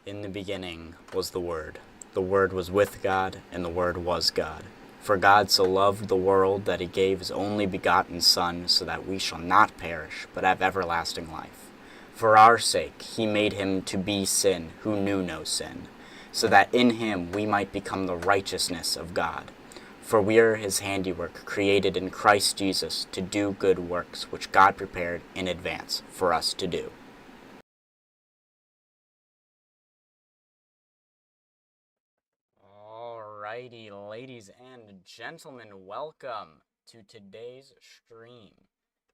In the beginning was the Word. The Word was with God, and the Word was God. For God so loved the world that he gave his only begotten Son, so that we shall not perish, but have everlasting life. For our sake he made him to be sin, who knew no sin, so that in him we might become the righteousness of God. For we are his handiwork, created in Christ Jesus, to do good works, which God prepared in advance for us to do. Alrighty, ladies and gentlemen, welcome to today's stream.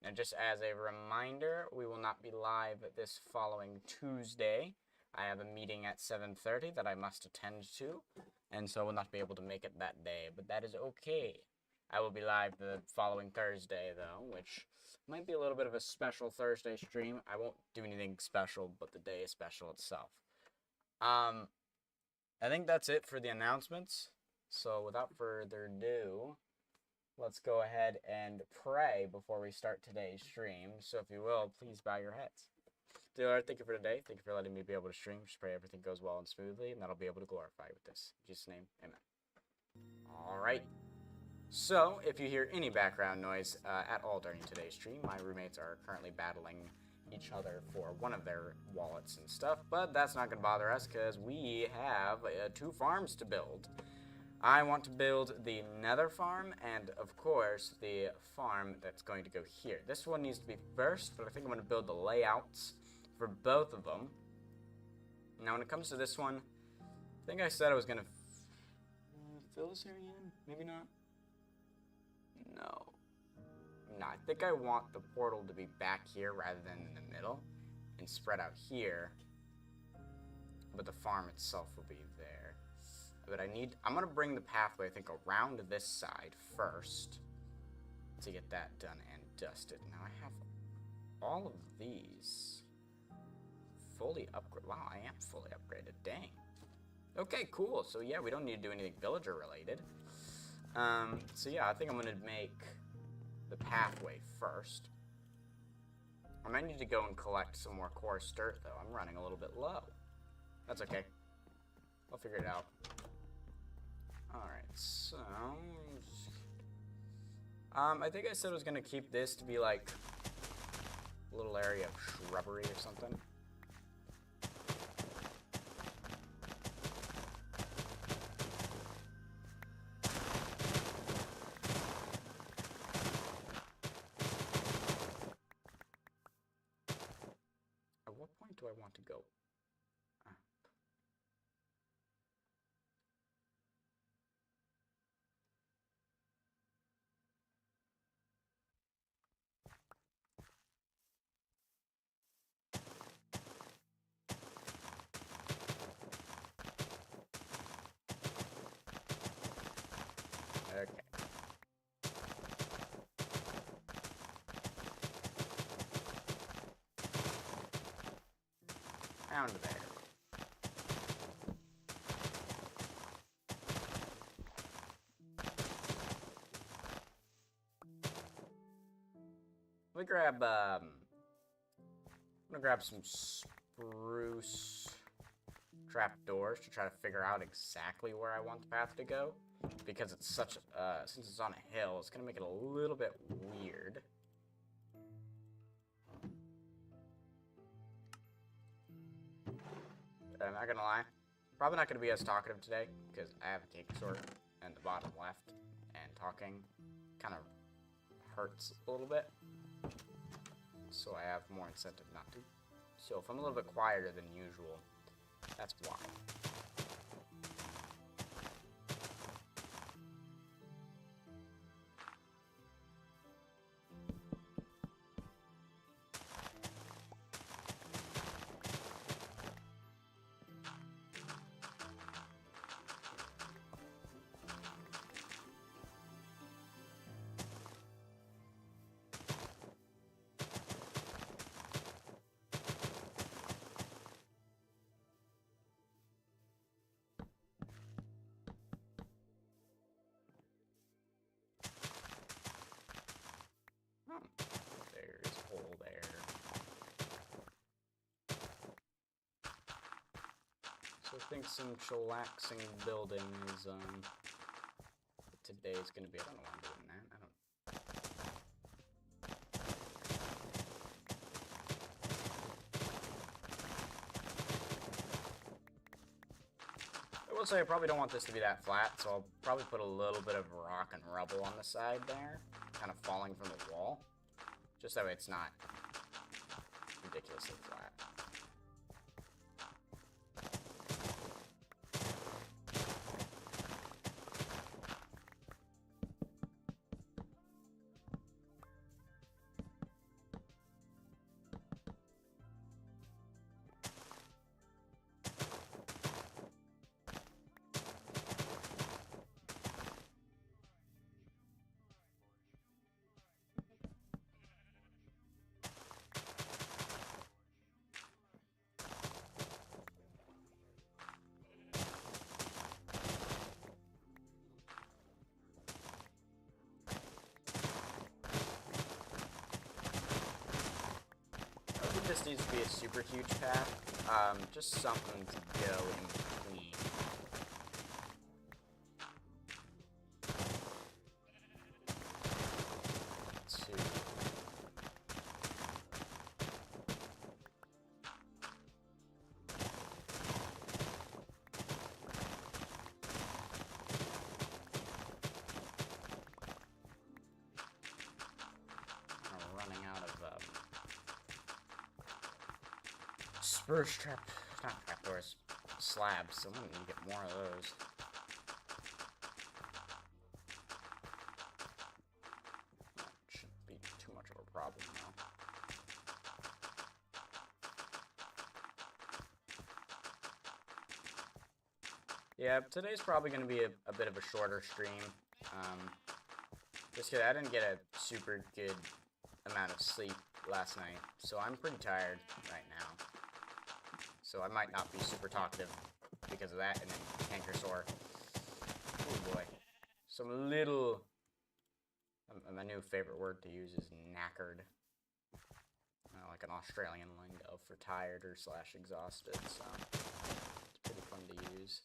Now, just as a reminder, we will not be live this following Tuesday. I have a meeting at 7:30 that I must attend to, and so I will not be able to make it that day, but that is okay. I will be live the following Thursday, though, which might be a little bit of a special Thursday stream. I won't do anything special, but the day is special itself. I think that's it for the announcements. So without further ado, let's go ahead and pray before we start today's stream. So if you will, please bow your heads. Dear Lord, thank you for today. Thank you for letting me be able to stream. Just pray everything goes well and smoothly, and that I'll be able to glorify with this. In Jesus' name, amen. Alright. So, if you hear any background noise at all during today's stream, my roommates are currently battling each other for one of their wallets and stuff, but that's not going to bother us because we have 2 farms to build. I want to build the Nether farm and, of course, the farm that's going to go here. This one needs to be first, but I think I'm going to build the layouts for both of them. Now, when it comes to this one, I think I said I was going to fill this area in. Maybe not. No, I think I want the portal to be back here rather than in the middle and spread out here, but the farm itself will be there. But I'm going to bring the pathway, I think, around this side first to get that done and dusted. Now I have all of these fully upgraded. Wow, I am fully upgraded. Dang. Okay, cool. So yeah, we don't need to do anything villager related. So yeah, I think I'm going to make the pathway first. I might need to go and collect some more coarse dirt, though. I'm running a little bit low. That's okay. I'll figure it out. Alright, so... I think I said I was going to keep this to be like a little area of shrubbery or something. At what point do I want to go? Okay. Down to there. Let me grab, I'm gonna grab some spruce trapdoors to try to figure out exactly where I want the path to go. Because it's such, since it's on a hill, it's gonna make it a little bit weird. I'm not gonna lie, probably not gonna be as talkative today, because I have a cake sort in the bottom left, and talking kind of hurts a little bit. So I have more incentive not to. So if I'm a little bit quieter than usual, that's why. think some chillaxing building is, today is gonna be. I don't know why I'm doing that. I don't. I will say I probably don't want this to be that flat, so I'll probably put a little bit of rock and rubble on the side there, kind of falling from the wall, just that way it's not ridiculously flat. This needs to be a super huge path, just something to go in between. I'm running out of, spruce not trapdoors, slabs, so I'm gonna get more of those. That shouldn't be too much of a problem though. Yeah, today's probably gonna be a bit of a shorter stream. Just kidding, I didn't get a super good amount of sleep last night, so I'm pretty tired right now. So I might not be super talkative because of that, and then canker sore. Oh boy. Some little... my new favorite word to use is knackered. Like an Australian lingo for tired or / exhausted, so it's pretty fun to use.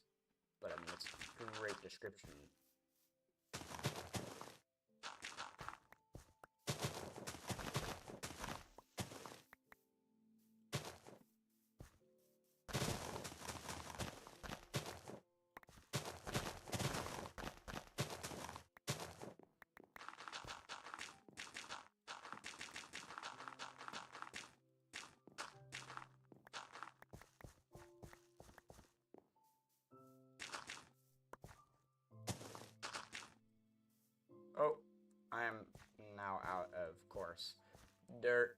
But I mean, it's a great description. Oh, I am now out of course. Dirt.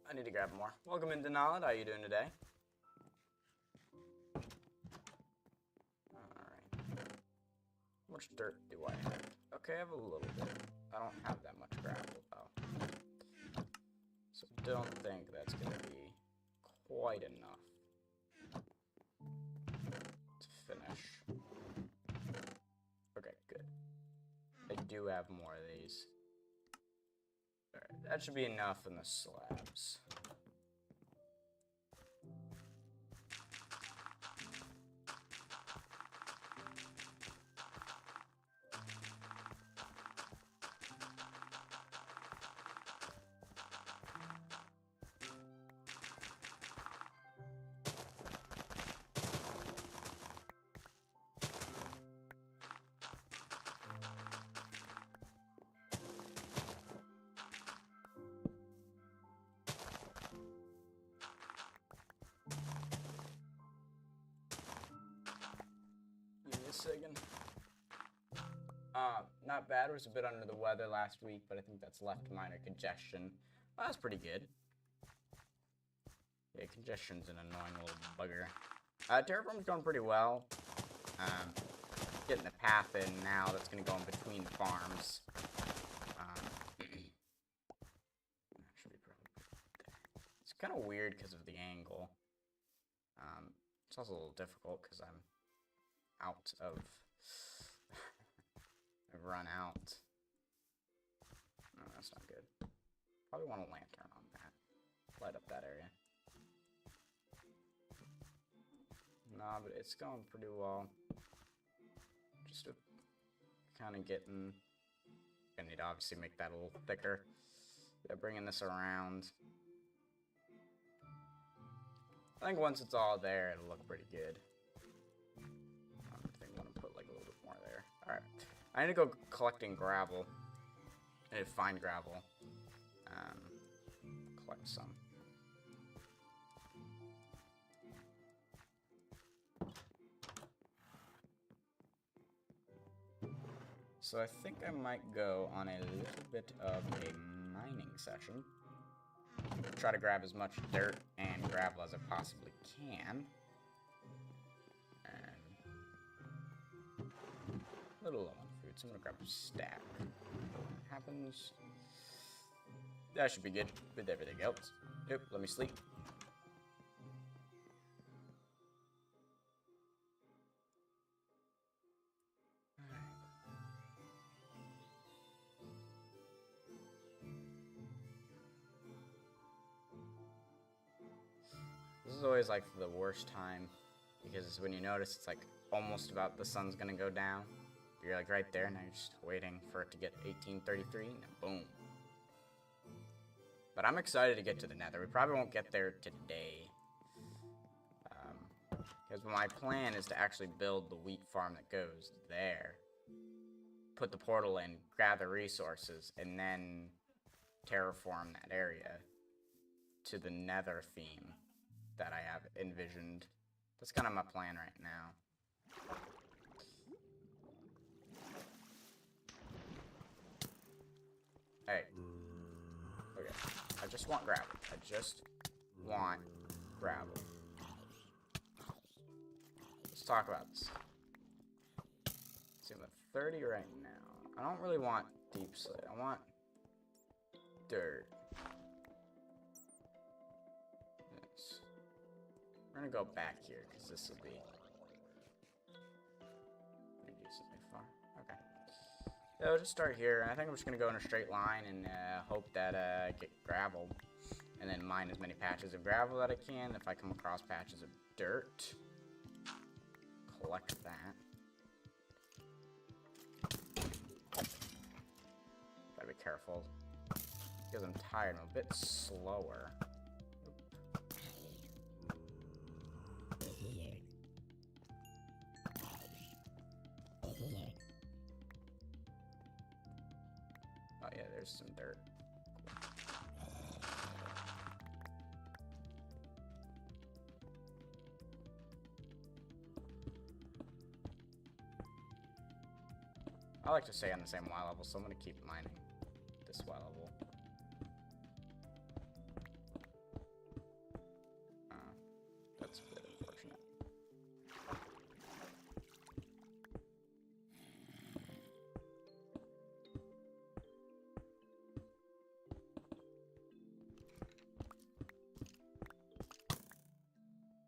I need to grab more. Welcome into Nolad. How are you doing today? Alright. How much dirt do I have? Okay, I have a little bit. I don't have that much gravel, though. So don't think that's going to be quite enough to finish. Okay, good. I do have more of these. Alright, that should be enough in the slabs. Second. Not bad. I was a bit under the weather last week, but I think that's left minor congestion. Well, that's pretty good. Yeah, congestion's an annoying little bugger. Terraform's going pretty well. Getting the path in now that's going to go in between farms. Should be probably there. It's kind of weird because of the angle. It's also a little difficult because I'm out of... I've run out. No, that's not good. Probably want a lantern on that. Light up that area. but it's going pretty well. Just kind of getting... I need to obviously make that a little thicker. Yeah, bringing this around. I think once it's all there, it'll look pretty good. I think I'm going to put like a little bit more there. Alright. I need to go collecting gravel. I need to find gravel. Collect some. So I think I might go on a little bit of a mining session. Try to grab as much dirt and gravel as I possibly can. And a little low on food, so I'm gonna grab a stack. Happens. That should be good with everything else. Yep, let me sleep. This is always like the worst time, because when you notice it's like almost about the sun's gonna go down, you're like right there, and you're just waiting for it to get 1833, and then boom. But I'm excited to get to the Nether. We probably won't get there today, because my plan is to actually build the wheat farm that goes there, put the portal in, gather resources, and then terraform that area to the Nether theme that I have envisioned. That's kind of my plan right now. Hey. Okay. I just want gravel. I just want gravel. Let's talk about this. See, I'm at 30 right now. I don't really want deep slate. I want dirt. We're gonna go back here because this will be decently far. Okay. Yeah, we'll just start here. I think I'm just gonna go in a straight line and hope that I get gravel, and then mine as many patches of gravel that I can. If I come across patches of dirt, collect that. Gotta be careful because I'm tired. I'm a bit slower. Oh yeah, there's some dirt. I like to stay on the same Y level, so I'm gonna keep mining this Y level. That's a bit unfortunate.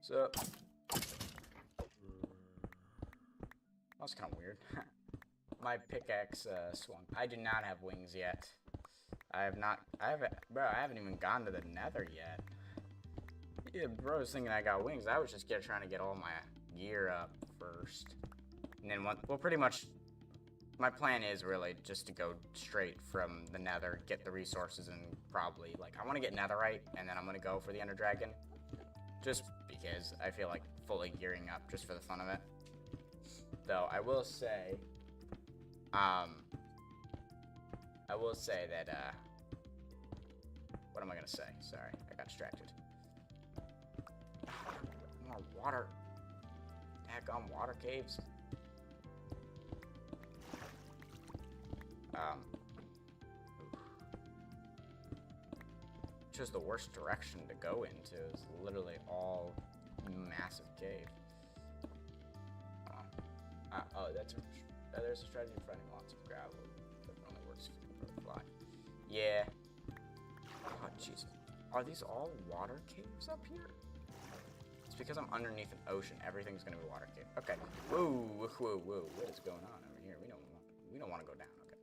So that's kind of weird. My pickaxe swung. I do not have wings yet. I haven't even gone to the Nether yet. Yeah, bro was thinking I got wings. I was just trying to get all my gear up first. And then well, pretty much, my plan is really just to go straight from the Nether, get the resources, and probably, like, I want to get Netherite, and then I'm going to go for the Ender Dragon. Just because I feel like fully gearing up just for the fun of it. Though, I will say that, what am I going to say? Sorry, I got distracted. More water. Heck on water caves. Just the worst direction to go into is literally all massive cave. Oh, there's a strategy for finding lots of gravel that only works for the fly. Yeah. Oh, jeez. Are these all water caves up here? It's because I'm underneath an ocean. Everything's gonna be water cave. Okay. Whoa, whoa, whoa. What is going on over here? We don't want to go down. Okay.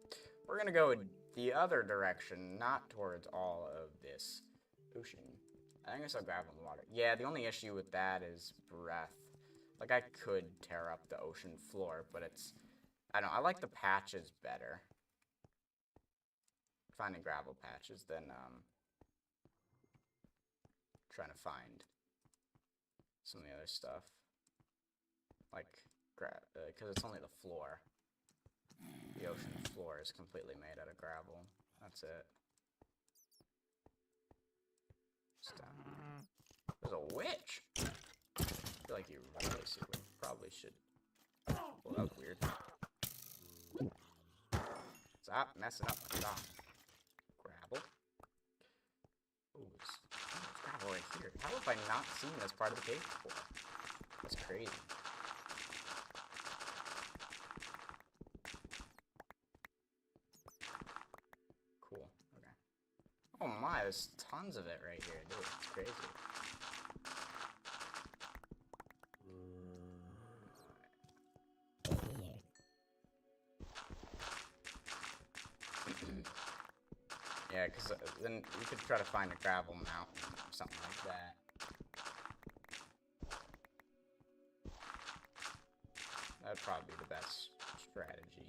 We're gonna go the other direction, not towards all of this ocean. I think I saw gravel in the water. Yeah, the only issue with that is breath. Like, I could tear up the ocean floor, but it's... I don't know, I like the patches better. Finding gravel patches than, trying to find some of the other stuff. Like, because it's only the floor. The ocean floor is completely made out of gravel. That's it. There's a witch! I feel like you really probably should... Well, that was weird. Stop messing up my shop. Gravel. Ooh, there's gravel right here. How have I not seen this part of the cave before? That's crazy. Cool. Okay. Oh my, there's tons of it right here, dude. It's crazy. Yeah, because then you could try to find a gravel mountain or something like that. That'd probably be the best strategy.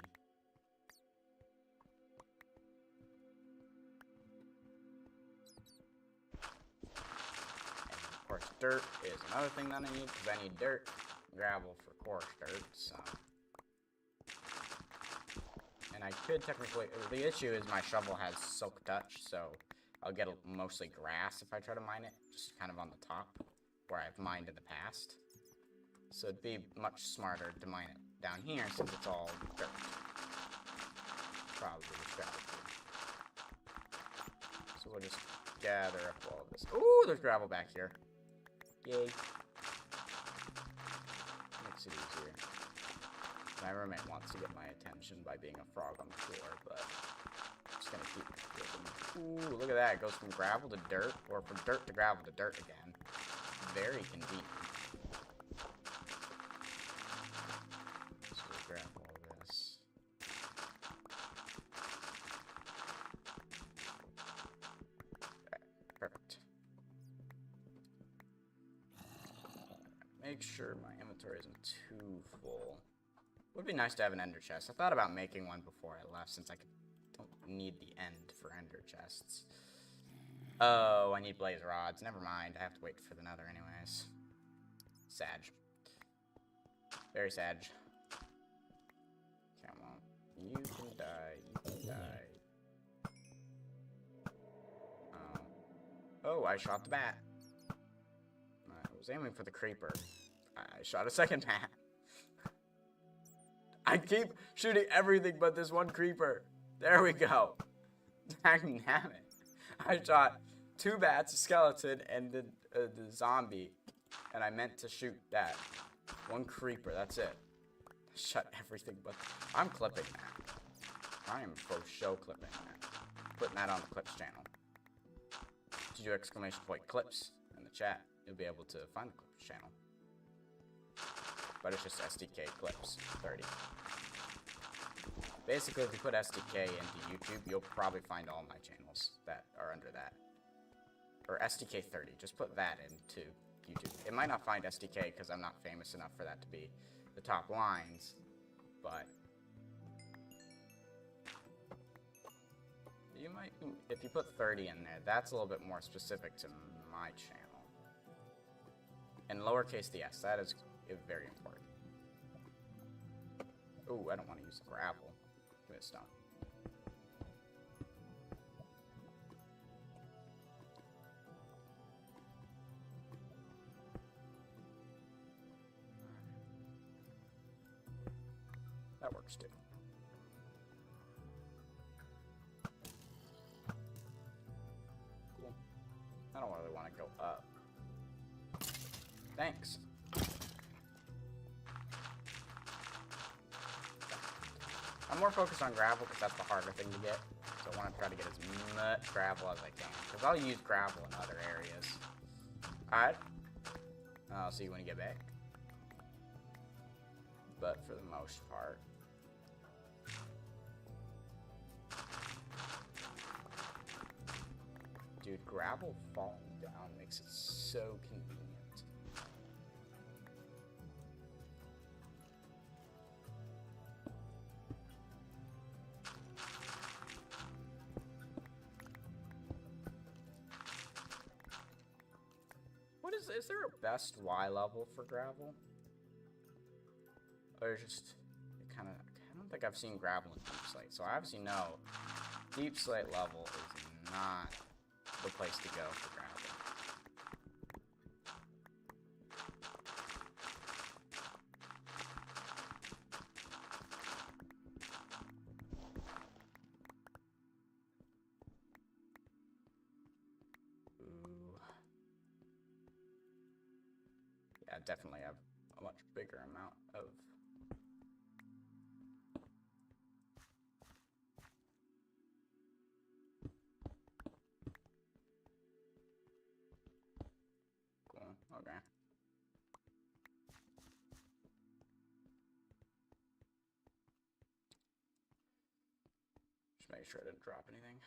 And of course, dirt is another thing that I need, because I need dirt, gravel for coarse dirt, so... And I could technically... The issue is my shovel has silk touch, so I'll get mostly grass if I try to mine it, just kind of on the top, where I've mined in the past. So it'd be much smarter to mine it down here, since it's all dirt. Probably the strategy. So we'll just gather up all of this. Ooh, there's gravel back here. Yay. Makes it easier. My roommate wants to get my attention by being a frog on the floor, but I'm just gonna keep looking. Ooh, look at that. It goes from gravel to dirt, or from dirt to gravel to dirt again. Very convenient. So we'll grab all this. Okay, perfect. Make sure my inventory isn't too full. Would be nice to have an ender chest. I thought about making one before I left, since I don't need the end for ender chests. Oh, I need blaze rods. Never mind. I have to wait for the nether anyways. Sag. Very sag. Come on. You can die. You can die. Oh, I shot the bat. I was aiming for the creeper. I shot a second bat. I keep shooting everything but this one creeper. There we go. Dang it. I shot 2 bats, a skeleton, and the zombie. And I meant to shoot that. 1 creeper, that's it. Shot everything but... I'm clipping that. I am for show clipping that. Putting that on the clips channel. Did you exclamation point clips in the chat? You'll be able to find the clips channel. But it's just SDK clips 30. Basically, if you put SDK into YouTube, you'll probably find all my channels that are under that. Or SDK 30, just put that into YouTube. It might not find SDK because I'm not famous enough for that to be the top lines, but you might, if you put 30 in there, that's a little bit more specific to my channel. And lowercase the s, that is very important. Ooh, I don't want to use gravel. Give me a stone. That works too. Cool. I don't really want to go up. Thanks. I'm more focused on gravel because that's the harder thing to get. So I want to try to get as much gravel as I can. Because I'll use gravel in other areas. Alright. I'll see you when you get back. But for the most part. Dude, gravel falling down makes it so convenient. is there a best Y level for gravel? Or just, I don't think I've seen gravel in Deep Slate, so I obviously know Deep Slate level is not the place to go for gravel. Yeah, definitely have a much bigger amount of... Cool, okay. Just make sure I didn't drop anything.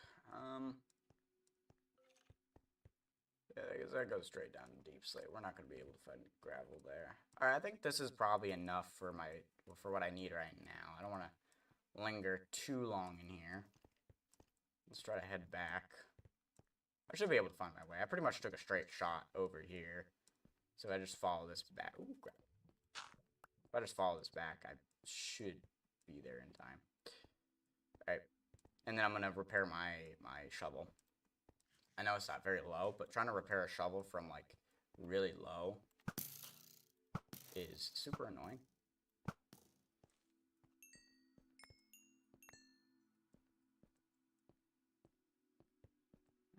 Yeah, I guess that goes straight down to Deep Slate. We're not going to be able to find gravel there. Alright, I think this is probably enough for what I need right now. I don't want to linger too long in here. Let's try to head back. I should be able to find my way. I pretty much took a straight shot over here. So if I just follow this back. Ooh, crap. If I just follow this back, I should be there in time. Alright. And then I'm going to repair my shovel. I know it's not very low, but trying to repair a shovel from, like, really low is super annoying.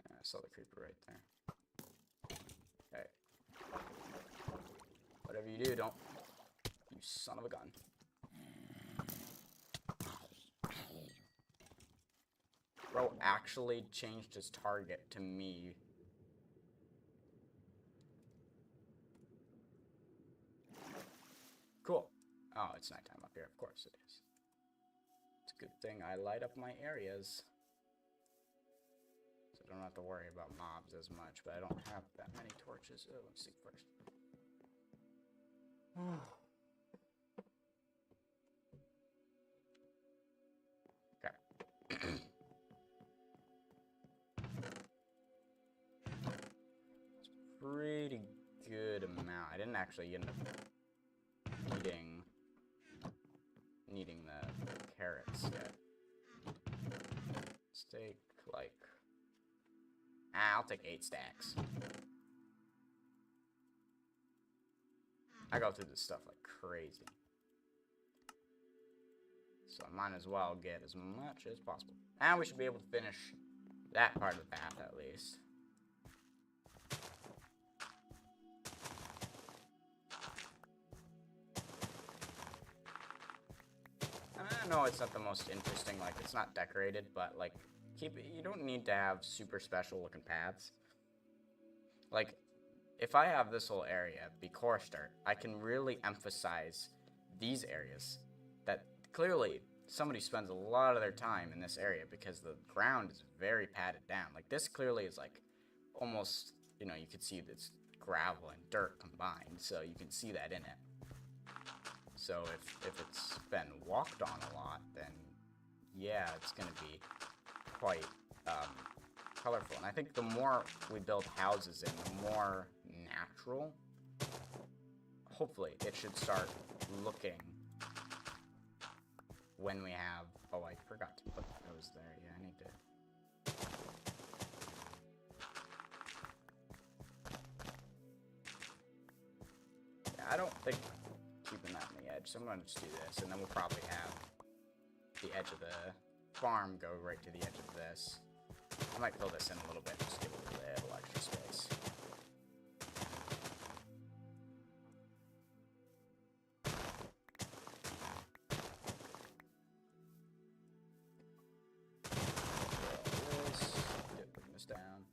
I saw the creeper right there. Okay. Whatever you do, don't... You son of a gun. Bro actually changed his target to me. Cool. Oh, it's nighttime up here. Of course it is. It's a good thing I light up my areas. So I don't have to worry about mobs as much, but I don't have that many torches. Oh, let's see first. Okay. Pretty good amount. I didn't actually end up needing the carrots yet. Let's take like I'll take 8 stacks. I go through this stuff like crazy. So I might as well get as much as possible. And we should be able to finish that part of the path at least. I know it's not the most interesting, like, it's not decorated, but, like, you don't need to have super special looking paths. Like, if I have this whole area be coarse dirt, I can really emphasize these areas that clearly somebody spends a lot of their time in this area because the ground is very padded down. Like, this clearly is, like, almost, you know, you can see this gravel and dirt combined, so you can see that in it. So if it's been walked on a lot, then yeah, it's going to be quite colorful. And I think the more we build houses in, the more natural, hopefully, it should start looking when we have... Oh, I forgot to put those there. Yeah, I need to... Yeah, I don't think... keeping that on the edge, so I'm going to just do this, and then we'll probably have the edge of the farm go right to the edge of this. I might fill this in a little bit, just give it a little extra space. Bring this down.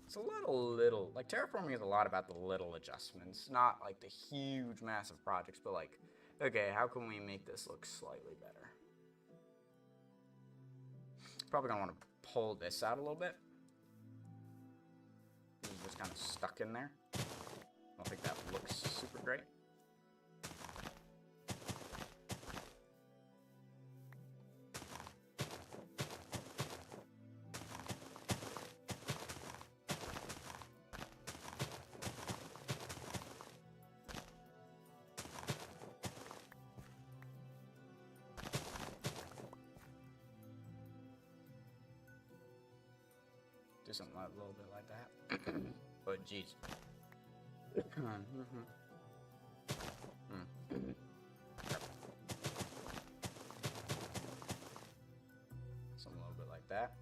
It's a little, like, terraforming is a lot about the little adjustments, not, like, the huge, massive projects, but, like, okay, how can we make this look slightly better? Probably gonna want to pull this out a little bit. It's just kind of stuck in there. I don't think that looks super great. do something a little bit like that. But jeez. Something a little bit like that.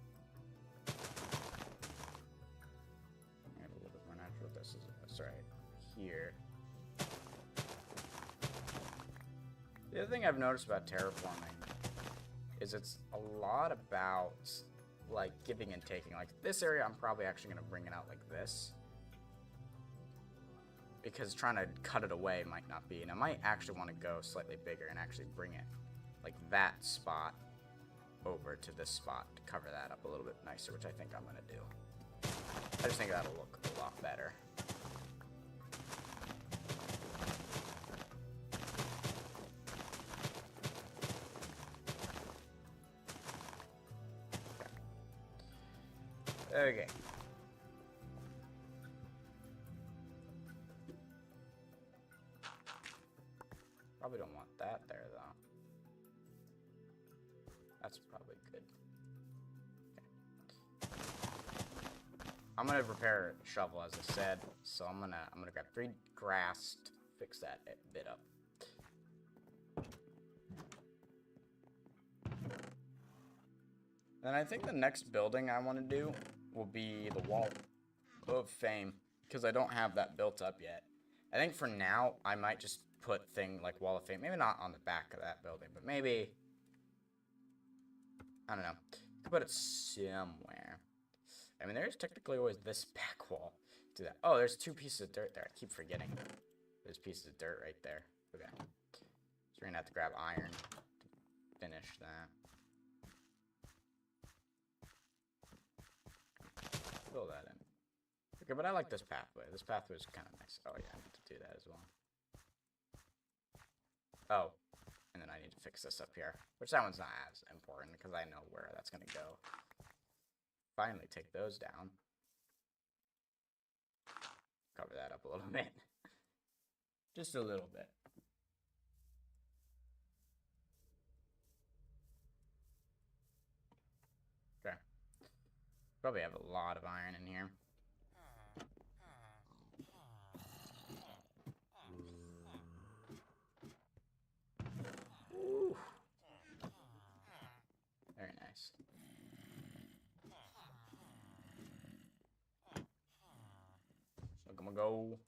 And a little bit more natural. This is right here. The other thing I've noticed about terraforming is it's a lot about like giving and taking. Like this area, I'm probably actually going to bring it out like this, because trying to cut it away might not be. And I might actually want to go slightly bigger and actually bring it like that spot over to this spot to cover that up a little bit nicer, which I think I'm going to do. I just think that'll look a lot better. Okay. Probably don't want that there, though. That's probably good. Okay. I'm gonna prepare a shovel, as I said. So I'm gonna grab 3 grass to fix that bit up. And I think the next building I want to do will be the Wall of Fame, because I don't have that built up yet. I think for now, I might just put thing like Wall of Fame, maybe not on the back of that building, but maybe, I don't know, could put it somewhere. I mean, there's technically always this back wall. Do that. Oh, there's 2 pieces of dirt there. I keep forgetting. There's pieces of dirt right there. Okay. So we're gonna have to grab iron to finish that. Fill that in. Okay, but I like this pathway. This pathway is kind of nice. Oh yeah, I need to do that as well. Oh, and then I need to fix this up here, which that one's not as important because I know where that's gonna go. Finally, take those down. Cover that up a little bit, just a little bit. Okay. Probably have a lot of iron in here. Ooh. Very nice. So I'm gonna go.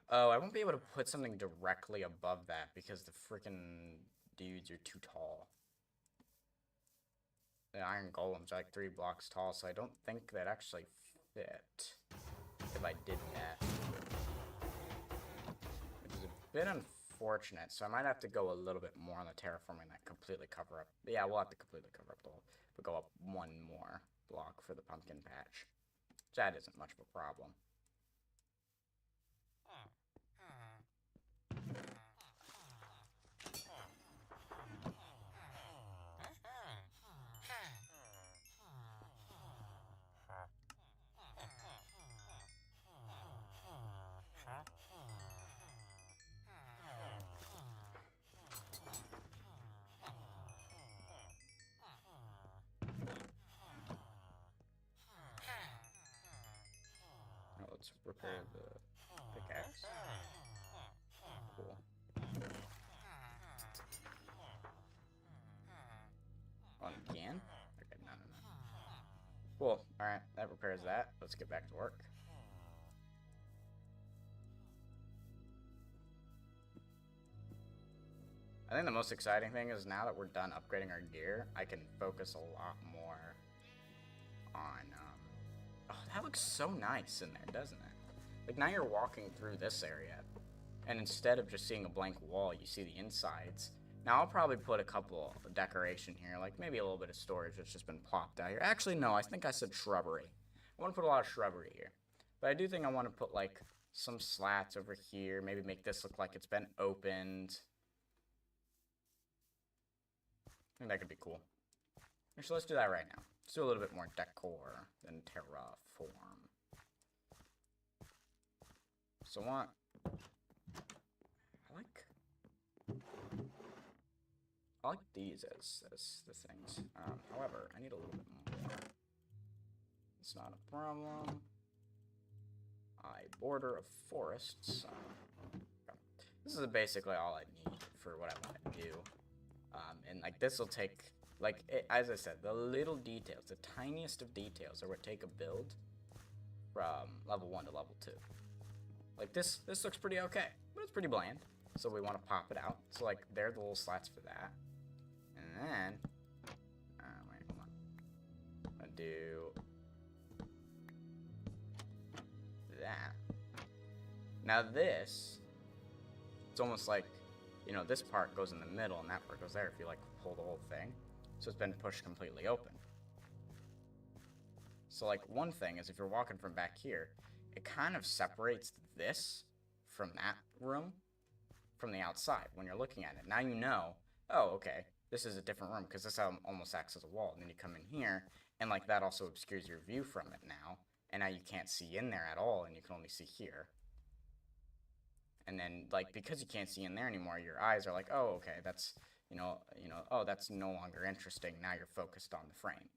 Oh, I won't be able to put something directly above that because the freaking dudes are too tall. The iron golems are like 3 blocks tall, so I don't think that actually fit if I did that. Which is a bit unfortunate, so I might have to go a little bit more on the terraforming that completely cover up. Yeah, we'll have to completely cover up the whole, but go up 1 more block for the pumpkin patch. That isn't much of a problem. Now let's repair the pickaxe. Cool. On again? Okay, no. Cool. Alright, that repairs that. Let's get back to work. I think the most exciting thing is now that we're done upgrading our gear, I can focus a lot more on, oh, that looks so nice in there, doesn't it? Like, now you're walking through this area, and instead of just seeing a blank wall, you see the insides. Now, I'll probably put a couple of decoration here, like maybe a little bit of storage that's just been plopped out here. Actually, no, I think I said shrubbery. I want to put a lot of shrubbery here. But I do think I want to put, like, some slats over here, maybe make this look like it's been opened. I think that could be cool. Actually, let's do that right now. Let's do a little bit more decor than terraform. So I like these as the things. However, I need a little bit more. It's not a problem. I border a forest, so this is basically all I need for what I want to do. And like this will take, like as I said, the little details, the tiniest of details are what take a build from level 1 to level 2. Like this looks pretty okay, but it's pretty bland. So we want to pop it out. So like there are the little slats for that. And then, wait, hold on. I'm gonna do that. Now this, it's almost like, you know, this part goes in the middle and that part goes there if you like pull the whole thing. So it's been pushed completely open. So like one thing is if you're walking from back here, it kind of separates this from that room from the outside when you're looking at it. Now you know, oh, okay, this is a different room because this almost acts as a wall. And then you come in here and like that also obscures your view from it now. And now you can't see in there at all and you can only see here. And then like because you can't see in there anymore, your eyes are like, oh, okay, that's, oh, that's no longer interesting. Now you're focused on the frame.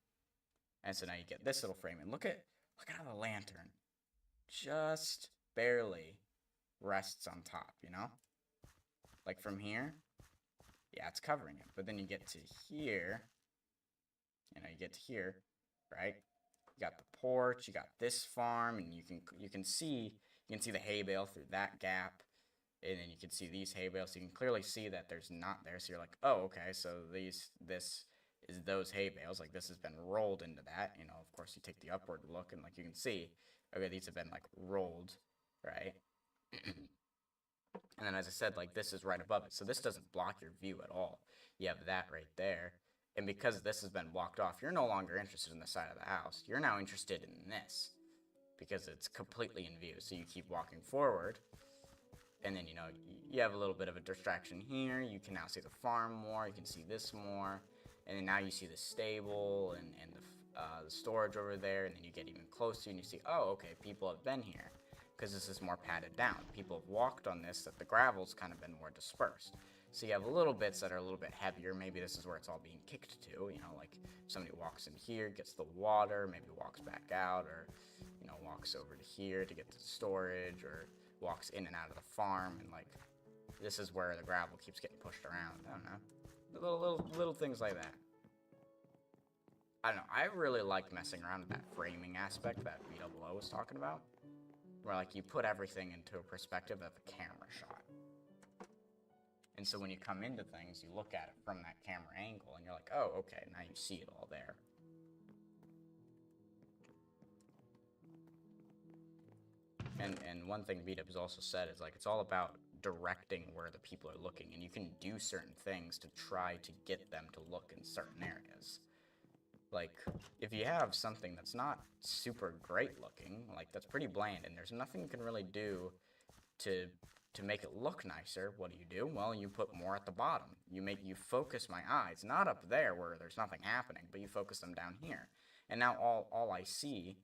And so now you get this little frame and look at how the lantern just barely rests on top, you know? Like from here, yeah, it's covering it. But then you get to here, you get to here, right? You got the porch, you got this farm, and you can see the hay bale through that gap, and then you can see these hay bales. So you can clearly see that there's not there. So you're like, oh, okay, so this is those hay bales. Like this has been rolled into that. You know, of course, you take the upward look, and like you can see, okay, these have been like rolled, right? And then as I said, like this is right above it. So this doesn't block your view at all. You have that right there. And because this has been blocked off, you're no longer interested in the side of the house. You're now interested in this because it's completely in view. So you keep walking forward. And then, you have a little bit of a distraction here. You can now see the farm more. You can see this more. And then now you see the stable and the storage over there. And then you get even closer and you see, oh, okay, people have been here. Because this is more padded down. People have walked on this, that the gravel's kind of been more dispersed. So you have little bits that are a little bit heavier. Maybe this is where it's all being kicked to, like somebody walks in here, gets the water, maybe walks back out, or, walks over to here to get to the storage, or walks in and out of the farm, and like, this is where the gravel keeps getting pushed around. I don't know. Little things like that. I don't know. I really like messing around with that framing aspect that Vito Below was talking about. Where like you put everything into a perspective of a camera shot. And so when you come into things, you look at it from that camera angle and you're like, oh, okay, now you see it all there. And one thing Beat Up has also said is like it's all about directing where the people are looking, and you can do certain things to try to get them to look in certain areas. Like, if you have something that's not super great looking, like that's pretty bland, and there's nothing you can really do to make it look nicer, what do? Well, you put more at the bottom. You focus my eyes, not up there where there's nothing happening, but you focus them down here. And now all I see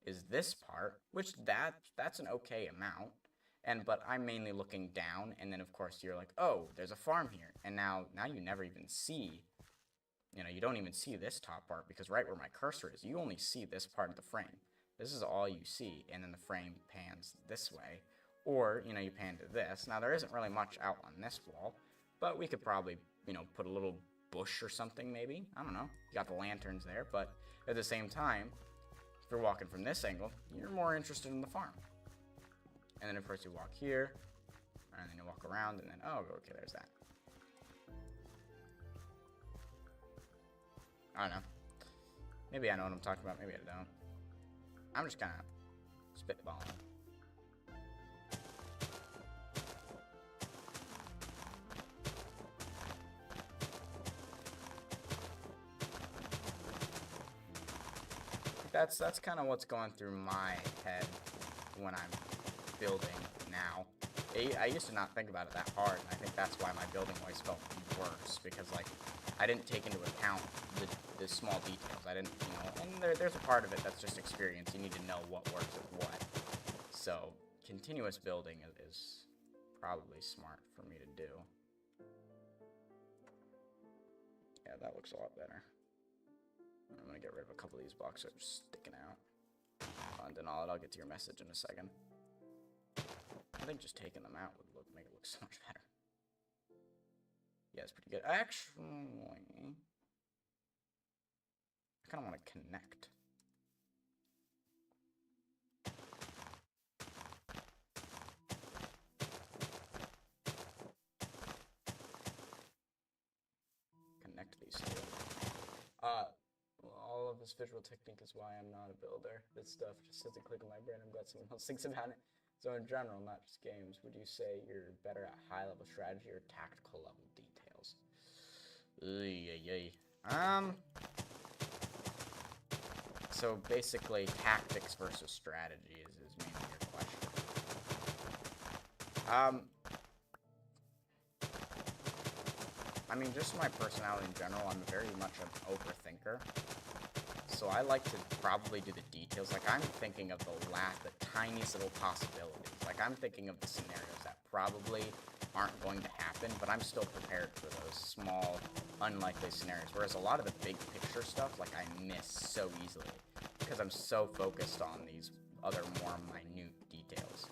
is this part, which that's an okay amount. But I'm mainly looking down, and then of course you're like, oh, there's a farm here. And now you never even see, you don't even see this top part, because right where my cursor is, you only see this part of the frame. This is all you see, and then the frame pans this way. Or, you pan to this. Now, there isn't really much out on this wall, but we could probably, put a little bush or something maybe. I don't know. You got the lanterns there, but at the same time, if you're walking from this angle, you're more interested in the farm. And then, of course, you walk here, and then you walk around, and then, oh, okay, there's that. I don't know. Maybe I know what I'm talking about, maybe I don't. I'm just kind of spitballing. That's kind of what's going through my head when I'm building now. I used to not think about it that hard, and I think that's why my building always felt worse, because like I didn't take into account the small details. I didn't, and there's a part of it that's just experience. You need to know what works with what. So continuous building is probably smart for me to do. Yeah, that looks a lot better. I'm gonna get rid of a couple of these blocks that are sticking out. Excellent and all. I'll get to your message in a second. I think just taking them out would make it look so much better. Yeah, it's pretty good. Actually, I kind of want to connect. Connect these two. All of this visual technique is why I'm not a builder. This stuff just doesn't click on my brain. I'm glad someone else thinks about it. So in general, not just games, would you say you're better at high-level strategy or tactical level details? So basically, tactics versus strategy is mainly your question. I mean, just my personality in general, I'm very much an overthinker. So I like to probably do the details. Like, I'm thinking of the tiniest little possibilities. Like, I'm thinking of the scenarios that probably aren't going to happen, but I'm still prepared for those small, unlikely scenarios. Whereas a lot of the big picture stuff, like, I miss so easily because I'm so focused on these other more minute details.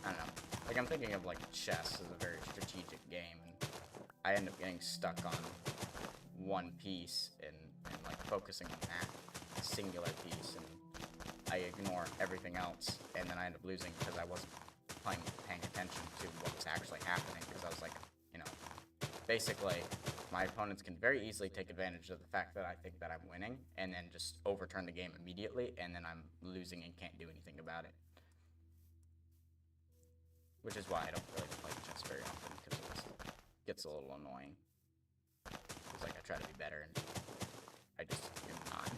I don't know. Like, I'm thinking of, like, chess as a very strategic game, and I end up getting stuck on one piece and like focusing on that singular piece, and I ignore everything else, and then I end up losing because I wasn't paying attention to what was actually happening, because I was like, you know, basically my opponents can very easily take advantage of the fact that I think that I'm winning and then just overturn the game immediately, and then I'm losing and can't do anything about it. Which is why I don't really play chess very often, because it gets a little annoying. It's like I try to be better, and I just am not.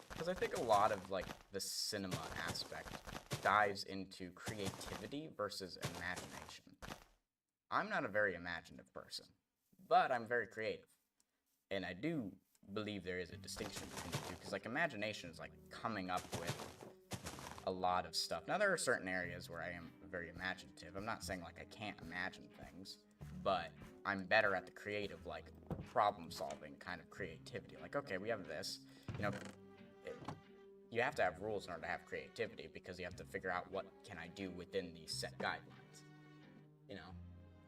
Because I think a lot of, like, the cinema aspect dives into creativity versus imagination. I'm not a very imaginative person, but I'm very creative. And I do believe there is a distinction between the two, because, like, imagination is, like, coming up with a lot of stuff. Now, there are certain areas where I am very imaginative. I'm not saying, like, I can't imagine things, but I'm better at the creative, like, problem-solving kind of creativity. Like, okay, we have this, you know, you have to have rules in order to have creativity, because you have to figure out what can I do within these set guidelines, you know?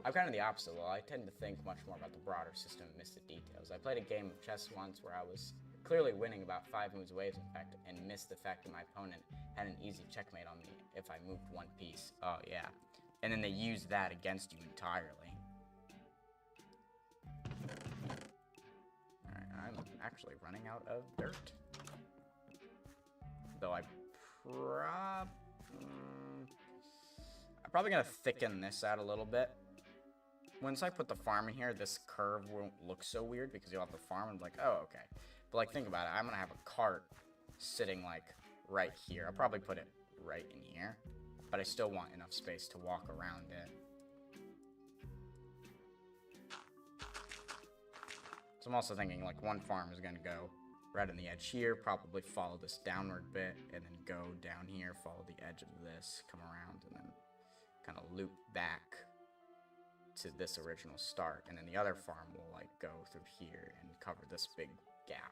I'm kind of the opposite. Well, I tend to think much more about the broader system and miss the details. I played a game of chess once where I was clearly winning about 5 moves away, in fact, and missed the fact that my opponent had an easy checkmate on me if I moved one piece. Oh, yeah. And then they used that against you entirely. Alright, I'm actually running out of dirt. Though I'm probably going to thicken this out a little bit. Once I put the farm in here, this curve won't look so weird, because you'll have the farm and be like, oh, okay. But, like, think about it. I'm going to have a cart sitting, like, right here. I'll probably put it right in here, but I still want enough space to walk around it. So I'm also thinking, like, one farm is going to go right on the edge here, probably follow this downward bit, and then go down here, follow the edge of this, come around, and then kind of loop back to this original start, and then the other farm will, like, go through here and cover this big gap.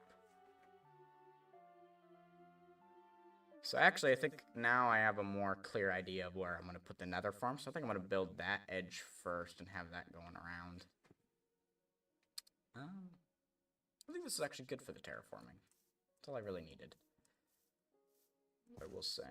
So actually, I think now I have a more clear idea of where I'm going to put the nether farm, so I think I'm going to build that edge first and have that going around. I think this is actually good for the terraforming. That's all I really needed, I will say.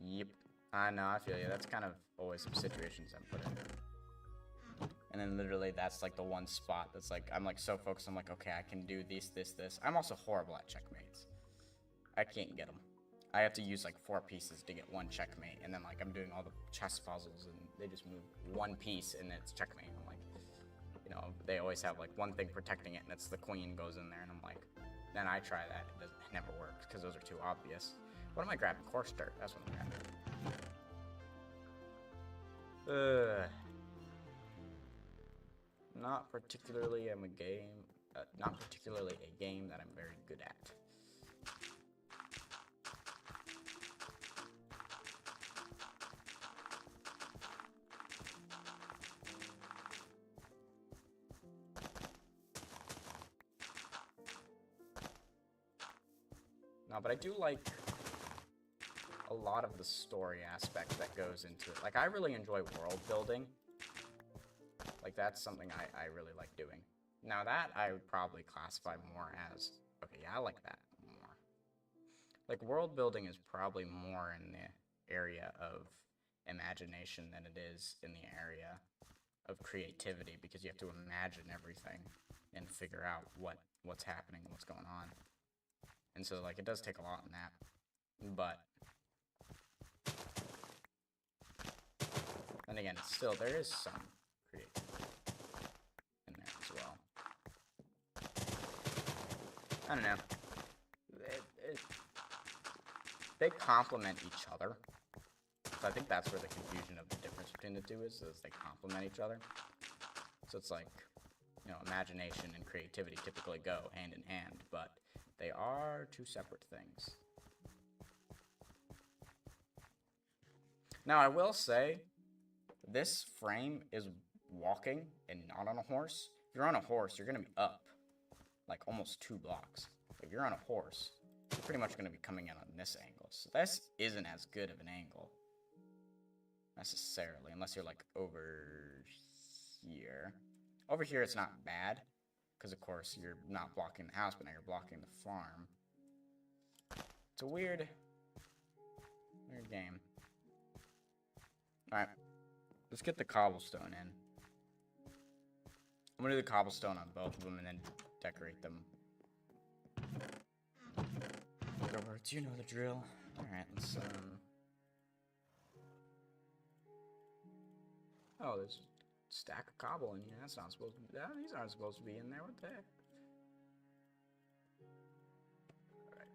Yep. I know, I feel you. That's kind of always some situations I'm put in. And then literally that's like the one spot that's like, I'm like so focused, I'm like, okay, I can do this. I'm also horrible at checkmates. I can't get them. I have to use like 4 pieces to get one checkmate, and then like I'm doing all the chess puzzles and they just move one piece and it's checkmate. I'm like, you know, they always have like one thing protecting it, and it's the queen goes in there, and I'm like, then I try that, it never works because those are too obvious. What am I grabbing? Coarse dirt, that's what I'm grabbing. Not particularly a game. Not particularly a game that I'm very good at. No, but I do like a lot of the story aspect that goes into it. Like, I really enjoy world building. Like, that's something I really like doing. Now, that I would probably classify more as... Okay, yeah, I like that more. Like, world building is probably more in the area of imagination than it is in the area of creativity, because you have to imagine everything and figure out what's happening, what's going on. And so, like, it does take a lot in that. But... and again, it's still, there is some creativity in there as well. I don't know. They complement each other. So I think that's where the confusion of the difference between the two is they complement each other. So it's like, you know, imagination and creativity typically go hand in hand, but they are two separate things. Now, I will say, this frame is walking and not on a horse. If you're on a horse, you're going to be up, like, almost 2 blocks. If you're on a horse, you're pretty much going to be coming in on this angle. So this isn't as good of an angle, necessarily, unless you're, like, over here. Over here, it's not bad, because, of course, you're not blocking the house, but now you're blocking the farm. It's a weird game. Alright, let's get the cobblestone in. I'm gonna do the cobblestone on both of them and then decorate them. Roberts, you know the drill. Alright, let's, oh, there's a stack of cobble in here. That's not supposed to be... these aren't supposed to be in there. What the heck? Alright.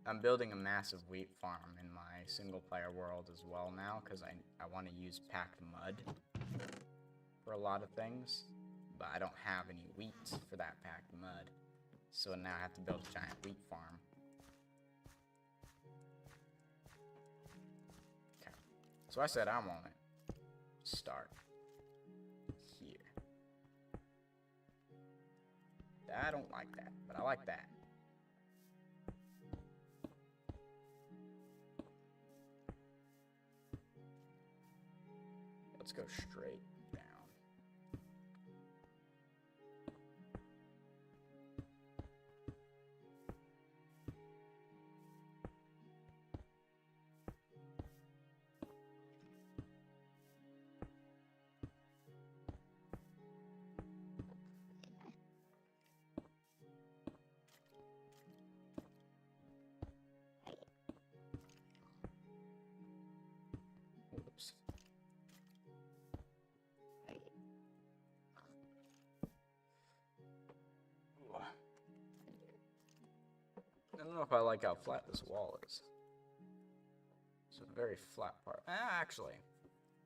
I'm building a massive wheat farm in my single-player world as well now, because I want to use packed mud for a lot of things, but I don't have any wheat for that packed mud, so now I have to build a giant wheat farm. Okay, so I said I want it start here. I don't like that, but I like that. Let's go straight down. Oops. I don't know if I like how flat this wall is. It's a very flat part. Actually,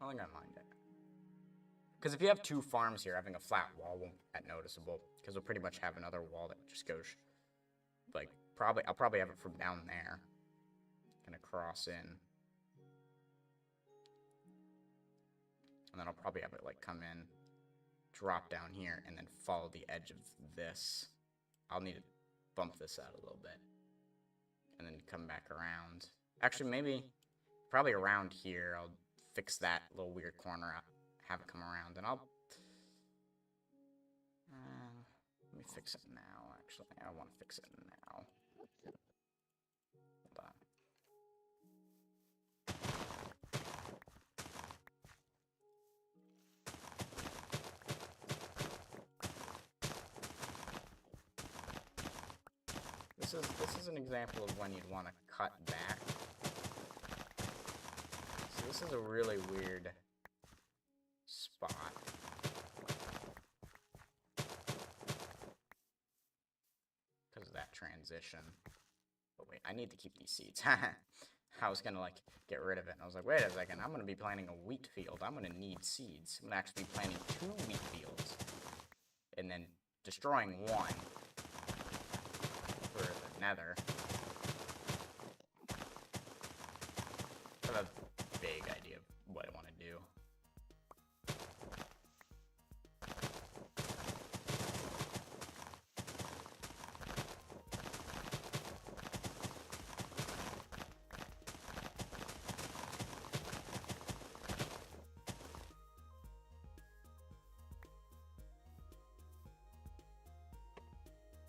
I don't think I mind it. Because if you have 2 farms here, having a flat wall won't be that noticeable. Because we'll pretty much have another wall that just goes, like, I'll probably have it from down there. Gonna cross in. And then I'll probably have it, like, come in, drop down here, and then follow the edge of this. I'll need to bump this out a little bit. And then come back around. Actually, maybe, probably around here, I'll fix that little weird corner up, have it come around, and I'll... let me fix it now, actually. I want to fix it now. Hold on. This is an example of when you'd want to cut back. So this is a really weird spot. Because of that transition. But wait, I need to keep these seeds. I was gonna like get rid of it, and I was like, wait a second, I'm gonna be planting a wheat field. I'm gonna need seeds. I'm gonna actually be planting 2 wheat fields, and then destroying one for the Nether. I have a vague idea of what I want to do.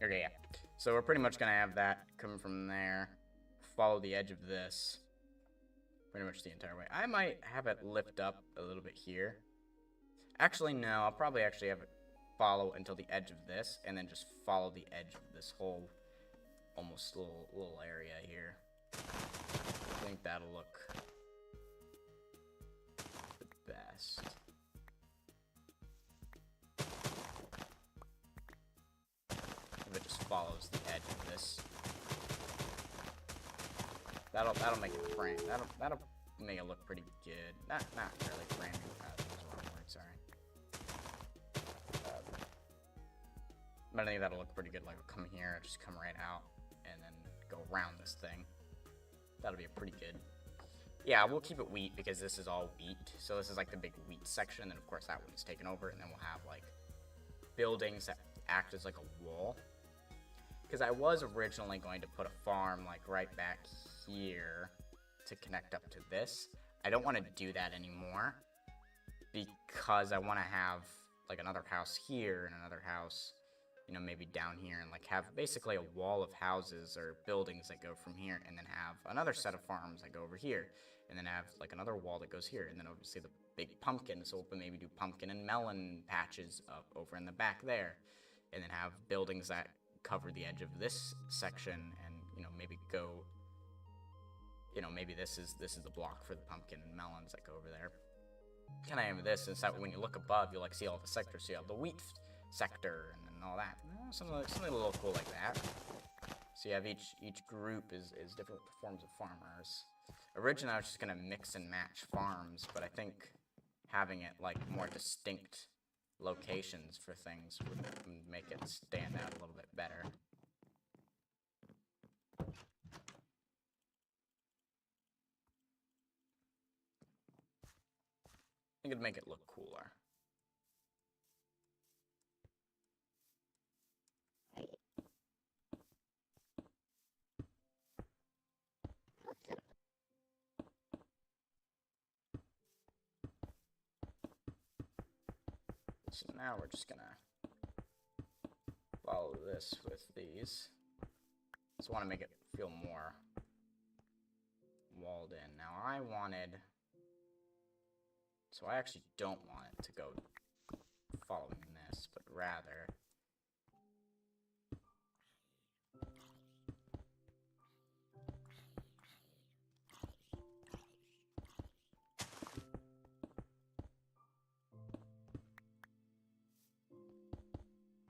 Okay, yeah. So we're pretty much gonna have that coming from there. Follow the edge of this. Pretty much the entire way. I might have it lift up a little bit here. Actually, no. I'll probably actually have it follow until the edge of this, and then just follow the edge of this whole almost little area here. I think that'll look the best. If it just follows the edge of this. That'll make it frame. That'll make it look pretty good. Not really framing. That was the wrong word. Sorry. But I think that'll look pretty good. Like, it'll come here, just come right out, and then go around this thing. That'll be pretty good. Yeah, we'll keep it wheat because this is all wheat. So this is like the big wheat section, and of course that one's taken over, and then we'll have like buildings that act as like a wall. Because I was originally going to put a farm like right back here to connect up to this. I don't want to do that anymore because I want to have like another house here and another house, you know, maybe down here, and like have basically a wall of houses or buildings that go from here, and then have another set of farms that go over here, and then have like another wall that goes here, and then obviously the big pumpkin, so we'll maybe do pumpkin and melon patches up over in the back there, and then have buildings that cover the edge of this section, and you know, maybe go, you know, maybe this is the block for the pumpkin and melons that go over there. Kind of have this, and so when you look above, you'll like see all the sectors. So you have the wheat sector and then all that. Something a little cool like that. So you have each group is different forms of farmers. Originally, I was just gonna mix and match farms, but I think having it like more distinct locations for things would make it stand out a little bit better. I think it'd make it look cooler. So now we're just gonna follow this with these. Just want to make it feel more walled in. Now I wanted, so I actually don't want it to go following this, but rather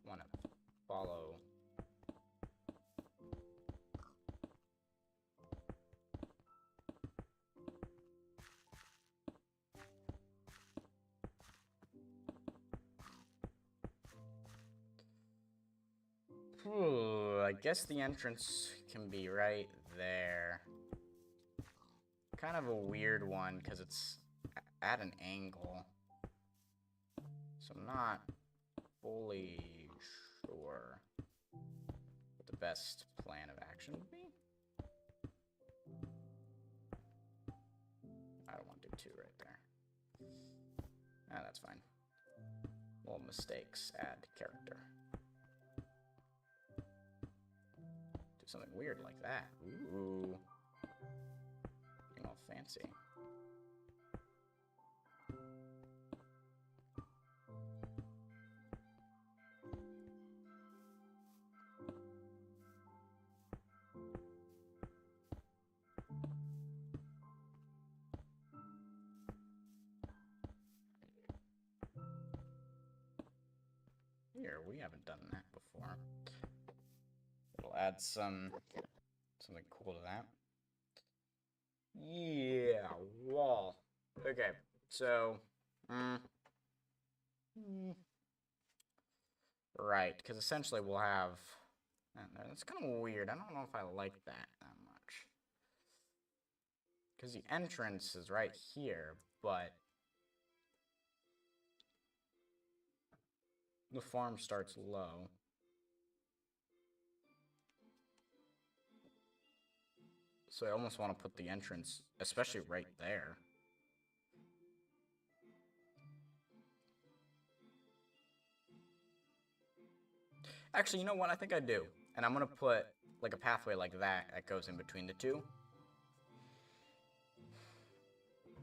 want to follow I guess the entrance can be right there. Kind of a weird one because it's at an angle. So I'm not fully sure what the best plan of action would be. I don't want to do 2 right there. Ah, that's fine. Little mistakes add character. Do something weird like that. Ooh. Getting all fancy. Here, we haven't done that before. It'll add something cool to that. Yeah, wall. Okay, so, mm, right, because essentially we'll have. It's kind of weird. I don't know if I like that much. Because the entrance is right here, but the farm starts low. So I almost want to put the entrance, especially right there. Actually, you know what? I think I do. And I'm going to put like a pathway like that goes in between the two.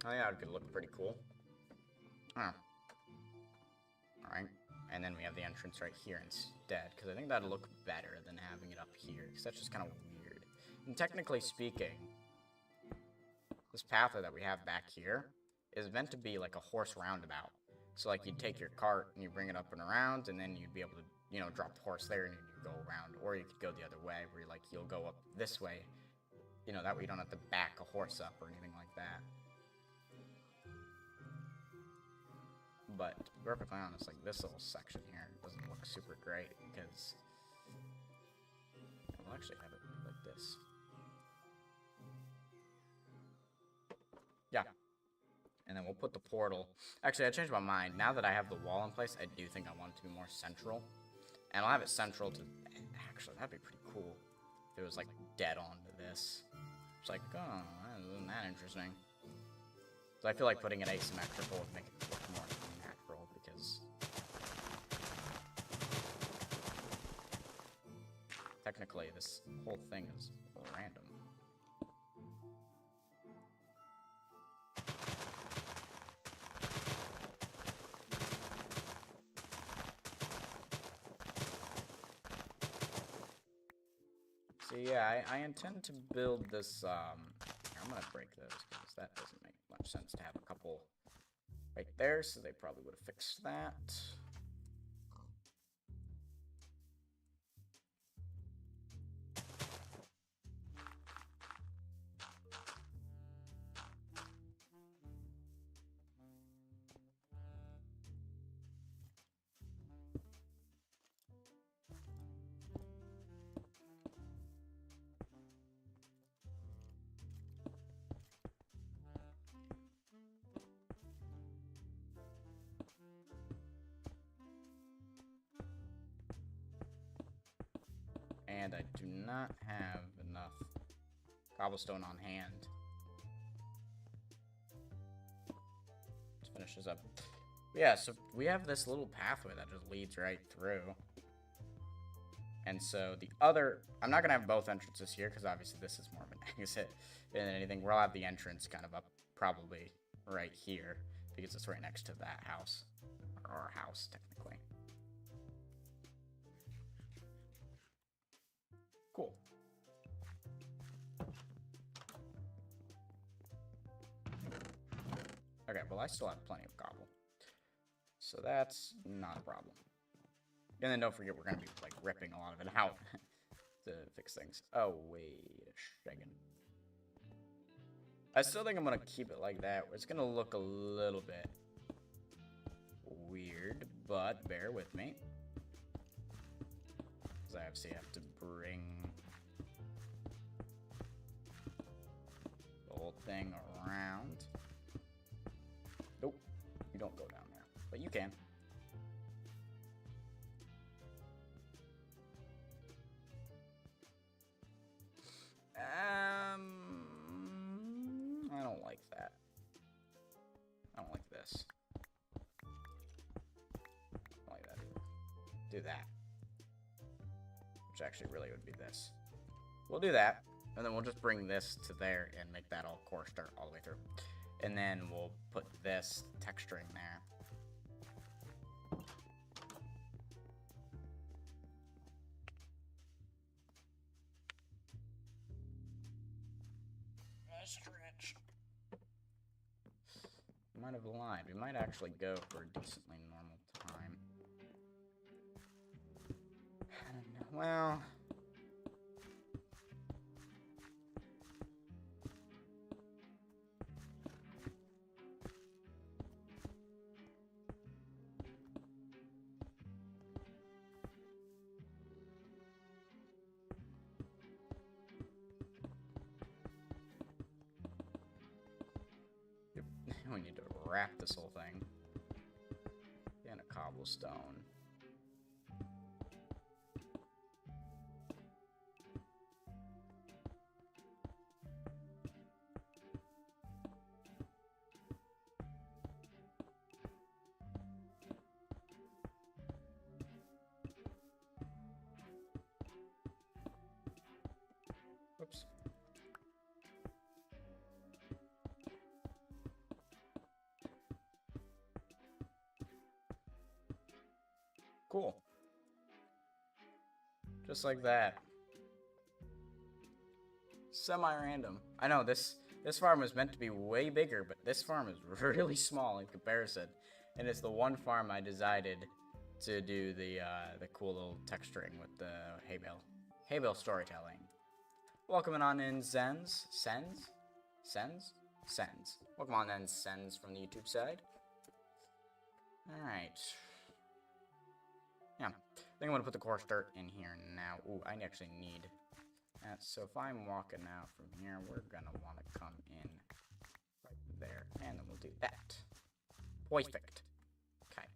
Oh yeah, it could look pretty cool. Oh. Alright. And then we have the entrance right here instead, because I think that'd look better than having it up here, because that's just kind of weird. And technically speaking, this pathway that we have back here is meant to be like a horse roundabout. So like you'd take your cart and you bring it up and around, and then you'd be able to, you know, drop the horse there and you go around. Or you could go the other way, where you'll go up this way. You know, that way you don't have to back a horse up or anything like that. But to be perfectly honest, like this little section here doesn't look super great because we'll actually have it like this. Yeah. And then we'll put the portal. Actually, I changed my mind. Now that I have the wall in place, I do think I want it to be more central. And I'll have it central to... Actually, that'd be pretty cool if it was like dead on to this. It's like, oh, isn't that interesting? So I feel like putting it asymmetrical would make it look more natural because technically this whole thing is random. So yeah, I intend to build this, I'm gonna break those because that doesn't make much sense to have a couple right there, so they probably would have fixed that. And I do not have enough cobblestone on hand. Let's finish this up. Yeah, so we have this little pathway that just leads right through. And so the other... I'm not going to have both entrances here, because obviously this is more of an exit than anything. We'll have the entrance kind of up probably right here, because it's right next to that house. Or our house, technically. Cool. Okay, well, I still have plenty of cobble. So that's not a problem. And then don't forget, we're going to be, like, ripping a lot of it out to fix things. Oh, wait a second. I still think I'm going to keep it like that. It's going to look a little bit weird, but bear with me. Because I obviously have to bring the whole thing around. Nope, you don't go down there, but you can. I don't like that. I don't like this. I don't like that either. Do that. Which actually really would be this. We'll do that, and then we'll just bring this to there and make that all core start all the way through. And then we'll put this texturing there. Stretch. Might have lied. We might actually go for a decently normal time. I don't know. Well... wrap this whole thing. And a cobblestone. Whoops. Cool. Just like that. Semi-random. I know this farm was meant to be way bigger, but this farm is really small in comparison. And it's the one farm I decided to do the cool little texturing with the hay bale. Hay bale storytelling. Welcome on in, Sens. Sens? Sens? Sens. Welcome on in, Sens from the YouTube side. Alright. Yeah. I think I'm going to put the coarse dirt in here now. Ooh, I actually need that. So if I'm walking out from here, we're going to want to come in right there. And then we'll do that. Perfect. Okay.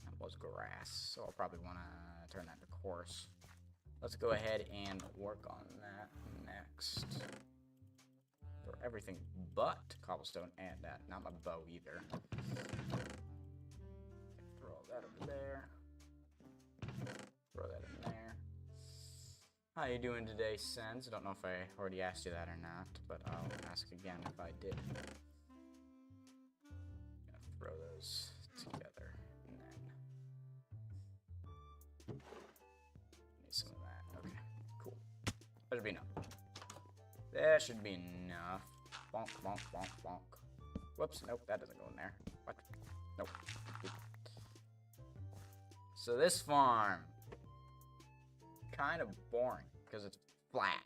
That was grass. So I'll probably want to turn that to coarse. Let's go ahead and work on that next. For everything but cobblestone and that. Not my bow either. Throw all that over there. Throw that in there. How you doing today, Sens? I don't know if I already asked you that or not, but I'll ask again if I did. Gonna throw those together, and then need some of that. Okay, cool. That should be enough. That should be enough. Bonk, bonk, bonk, bonk. Whoops, nope, that doesn't go in there. What? Nope. So this farm, kind of boring because it's flat.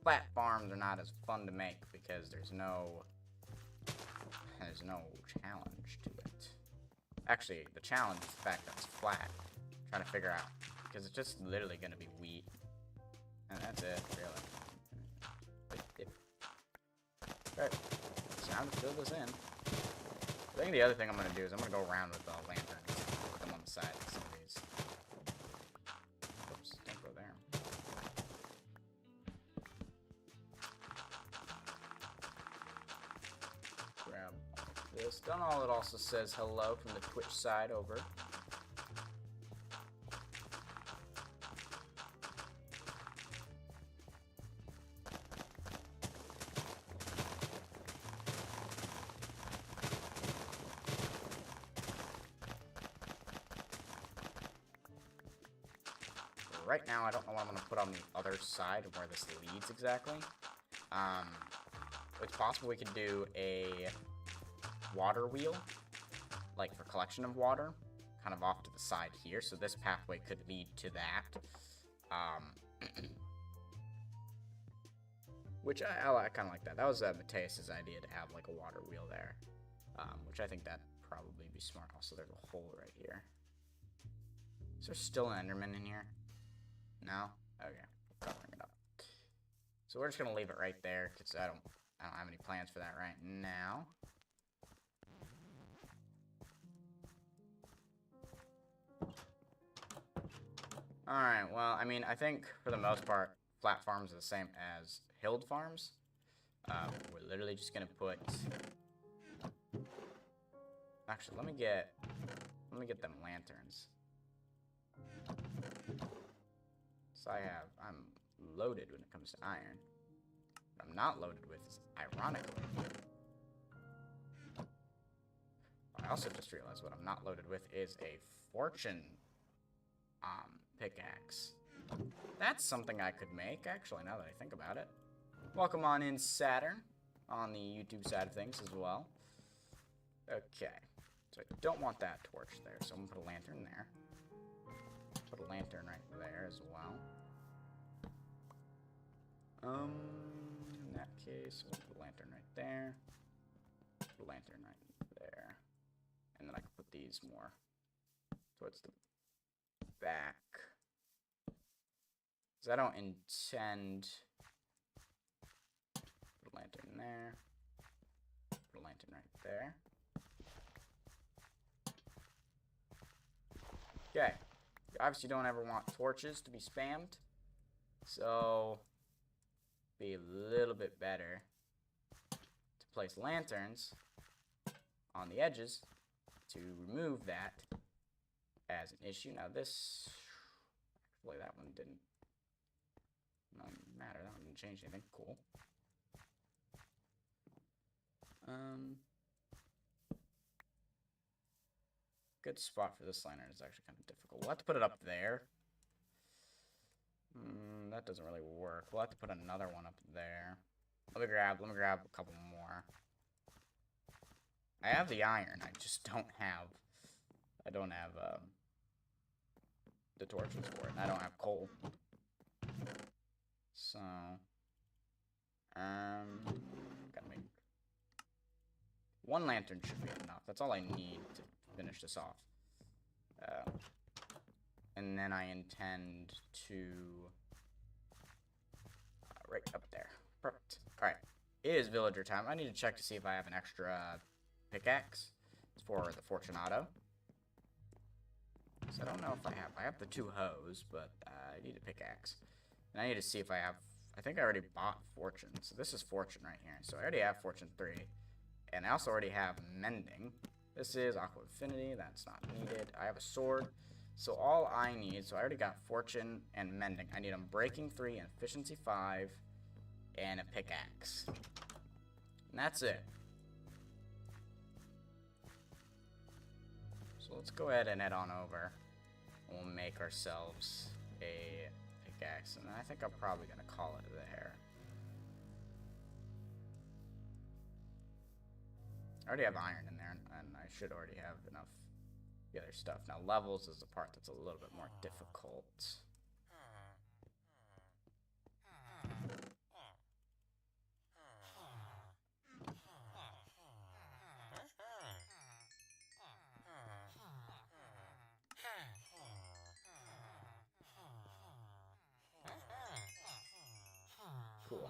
Flat farms are not as fun to make because there's no challenge to it. Actually, the challenge is the fact that it's flat. I'm trying to figure out because it's just literally going to be wheat, and that's it, really. Alright, so now to fill this in. I think the other thing I'm going to do is I'm going to go around with the lanterns, put them on the side of some of these. Oops, don't go there. Grab this. Don't all it also says hello from the Twitch side over. Right now, I don't know what I'm going to put on the other side of where this leads exactly. It's possible we could do a water wheel, like for collection of water, kind of off to the side here. So this pathway could lead to that. Which I kind of like that. That was Mateus's idea to have like a water wheel there, which I think that'd probably be smart. Also, there's a hole right here. Is there still an Enderman in here? No? Okay. Covering it up. So we're just gonna leave it right there because I don't have any plans for that right now. Alright, well, I mean, I think for the most part, flat farms are the same as hilled farms. We're literally just gonna put. Actually, let me get them lanterns. So I'm loaded when it comes to iron. What I'm not loaded with is, ironically. I also just realized what I'm not loaded with is a fortune pickaxe. That's something I could make, actually, now that I think about it. Welcome on in, Saturn, on the YouTube side of things as well. Okay, so I don't want that torch there, so I'm gonna put a lantern there. Put a lantern right there as well. In that case, we'll put a lantern right there. Put a lantern right there. And then I can put these more towards the back. Because I don't intend. Put a lantern there. Put a lantern right there. Okay. You obviously don't ever want torches to be spammed. So, be a little bit better to place lanterns on the edges to remove that as an issue. Now this, actually that one didn't matter. That one didn't change anything. Cool. Good spot for this lantern is actually kind of difficult. We'll have to put it up there. That doesn't really work. We'll have to put another one up there. Let me grab a couple more. I have the iron. I just don't have. I don't have the torches for it. And I don't have coal. So, gotta make one lantern should be enough. That's all I need to finish this off. And then I intend to right up there. Perfect. All right. It is villager time. I need to check to see if I have an extra pickaxe. It's for the Fortunato. So I don't know if I have. I have the 2 hoes, but I need a pickaxe. And I need to see if I have. I think I already bought Fortune. So this is Fortune right here. So I already have Fortune 3. And I also already have Mending. This is Aqua Affinity. That's not needed. I have a sword. So all I need, so I already got Fortune and Mending. I need Unbreaking 3 and Efficiency 5 and a pickaxe. And that's it. So let's go ahead and head on over. We'll make ourselves a pickaxe. And I think I'm probably going to call it there. I already have iron in there, and I should already have enough the other stuff. Now, levels is the part that's a little bit more difficult. Cool.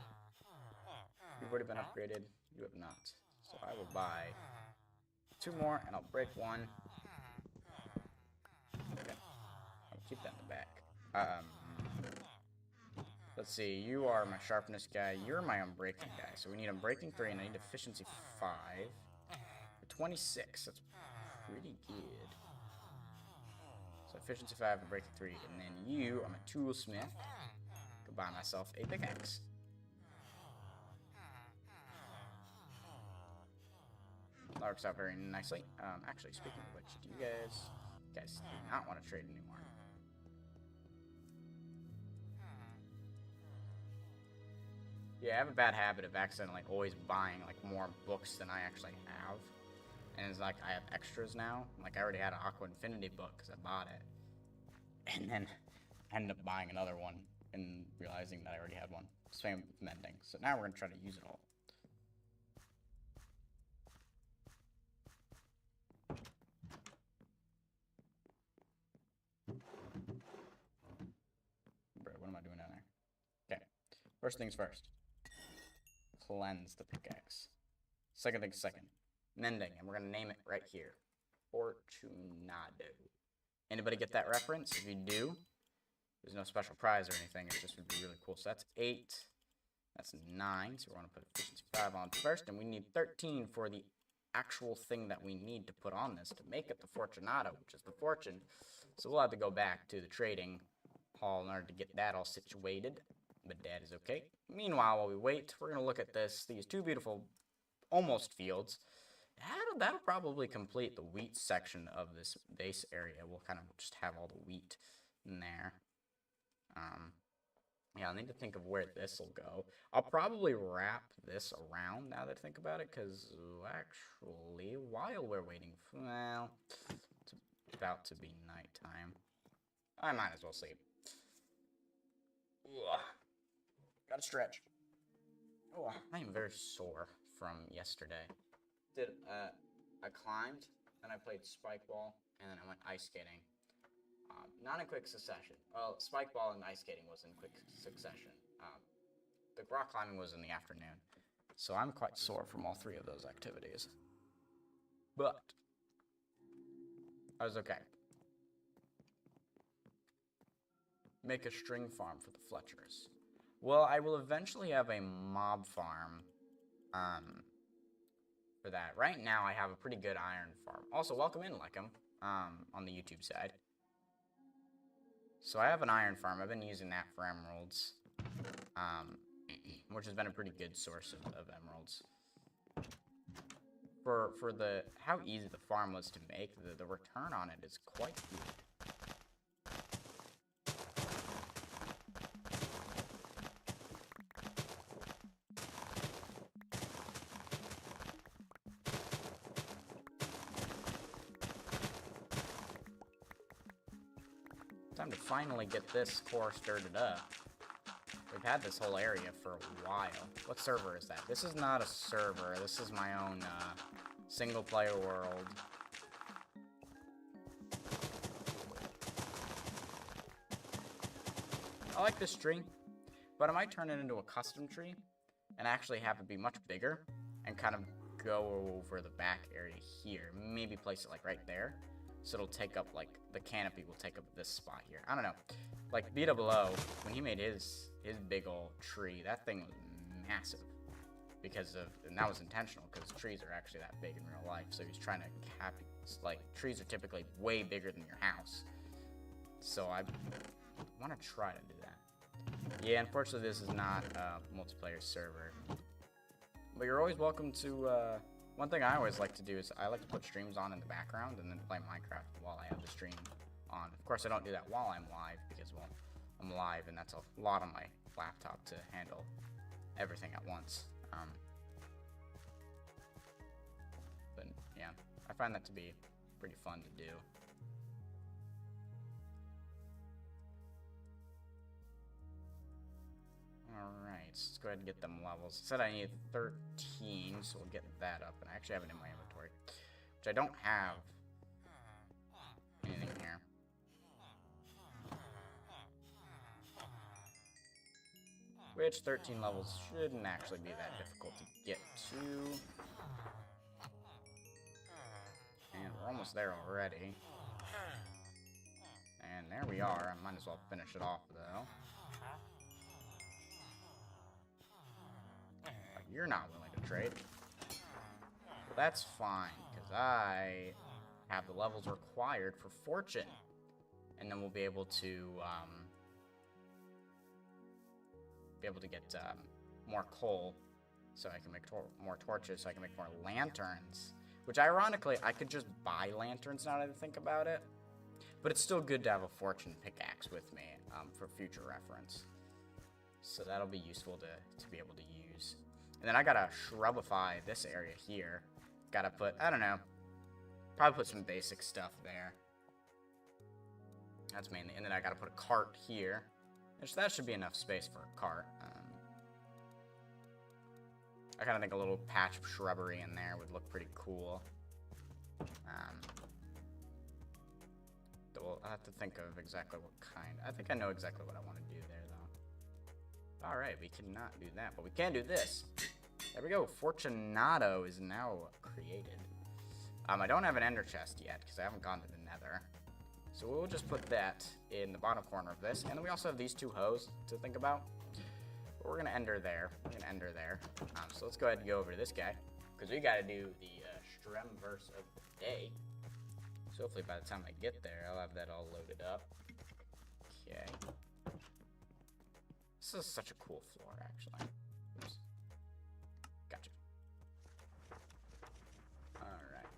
You've already been upgraded. You have not. So I will buy 2 more, and I'll break 1. Okay. I'll keep that in the back. Let's see. You are my sharpness guy. You're my unbreaking guy. So we need unbreaking 3, and I need efficiency 5. 26. That's pretty good. So efficiency 5 and breaking 3. And then you, I'm a toolsmith. Go buy myself a pickaxe. That works out very nicely. Actually, speaking of which, do you guys do not want to trade anymore? Yeah, I have a bad habit of accidentally always buying like more books than I actually have. And it's like I have extras now. Like I already had an Aqua Infinity book because I bought it. And then I ended up buying another one and realizing that I already had one. Same with Mending. So now we're going to try to use it all. Bro, what am I doing down there? Okay. First things first. Cleanse the pickaxe. Second thing second. Mending, and we're going to name it right here. Fortunado. Anybody get that reference? If you do, there's no special prize or anything. It just would be really cool. So that's 8. That's 9. So we're going to put efficiency 5 on first. And we need 13 for the actual thing that we need to put on this to make it the Fortunato, which is the fortune. So we'll have to go back to the trading hall in order to get that all situated. But that is okay. Meanwhile, while we wait, we're going to look at these 2 beautiful almost fields. That'll probably complete the wheat section of this base area. We'll kind of just have all the wheat in there. Yeah, I need to think of where this will go. I'll probably wrap this around now that I think about it, because actually, while we're waiting, well, it's about to be nighttime. I might as well sleep. Ugh. Gotta stretch. Oh, I am very sore from yesterday. I climbed, then I played spike ball, and then I went ice skating. Not in quick succession. Well, spike ball and ice skating was in quick succession. The rock climbing was in the afternoon. So I'm quite sore from all three of those activities. But I was okay. Make a string farm for the Fletchers. Well, I will eventually have a mob farm for that. Right now, I have a pretty good iron farm. Also, welcome in, Leckham, on the YouTube side. So I have an iron farm. I've been using that for emeralds, which has been a pretty good source of emeralds. For the how easy the farm was to make, the return on it is quite good. Time to finally get this core started up. We've had this whole area for a while. What server is that? This is not a server. This is my own single-player world. I like this tree, but I might turn it into a custom tree and actually have it be much bigger and kind of go over the back area here. Maybe place it like right there. So it'll take up, like, the canopy will take up this spot here. I don't know. Like, BWO, when he made his big old tree, that thing was massive. And that was intentional, because trees are actually that big in real life. So he's trying to like, trees are typically way bigger than your house. So I want to try to do that. Yeah, unfortunately, this is not a multiplayer server. But you're always welcome to, one thing I always like to do is I like to put streams on in the background and then play Minecraft while I have the stream on. Of course, I don't do that while I'm live because, well, I'm live and that's a lot on my laptop to handle everything at once. But, yeah, I find that to be pretty fun to do. Alright, so let's go ahead and get them levels. It said I need 13, so we'll get that up. And I actually have it in my inventory, which I don't have anything here. Which 13 levels shouldn't actually be that difficult to get to. And we're almost there already. And there we are. I might as well finish it off, though. You're not willing to trade. That's fine, because I have the levels required for fortune. And then we'll be able to get more coal, so I can make more torches, so I can make more lanterns. Which, ironically, I could just buy lanterns now that I think about it. But it's still good to have a fortune pickaxe with me for future reference. So that'll be useful to be able to use. And then I gotta shrubify this area here. Gotta put, I don't know, probably put some basic stuff there. That's mainly, and then I gotta put a cart here. Which that should be enough space for a cart. I kind of think a little patch of shrubbery in there would look pretty cool. I'll have to think of exactly what kind. I think I know exactly what I want to do there, though. Alright, we cannot do that, but we can do this. There we go. Fortunato is now created. I don't have an ender chest yet, because I haven't gone to the Nether. So we'll just put that in the bottom corner of this. And then we also have these two hoes to think about. But we're going to ender there. So let's go ahead and go over to this guy, because we got to do the Stremverse of the day. So hopefully by the time I get there, I'll have that all loaded up. Okay. This is such a cool floor, actually. Oops. Gotcha. Alright.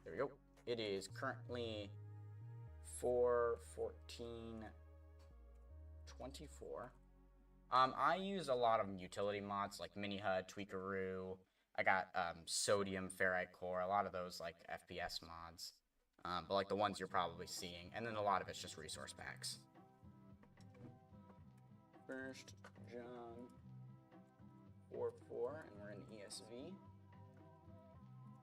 There we go. It is currently 4:14:24. I use a lot of utility mods like Mini HUD, Tweakaroo. I got Sodium, Ferrite Core, a lot of those like FPS mods. But like the ones you're probably seeing. And then a lot of it's just resource packs. 1 John 4:4, and we're in ESV.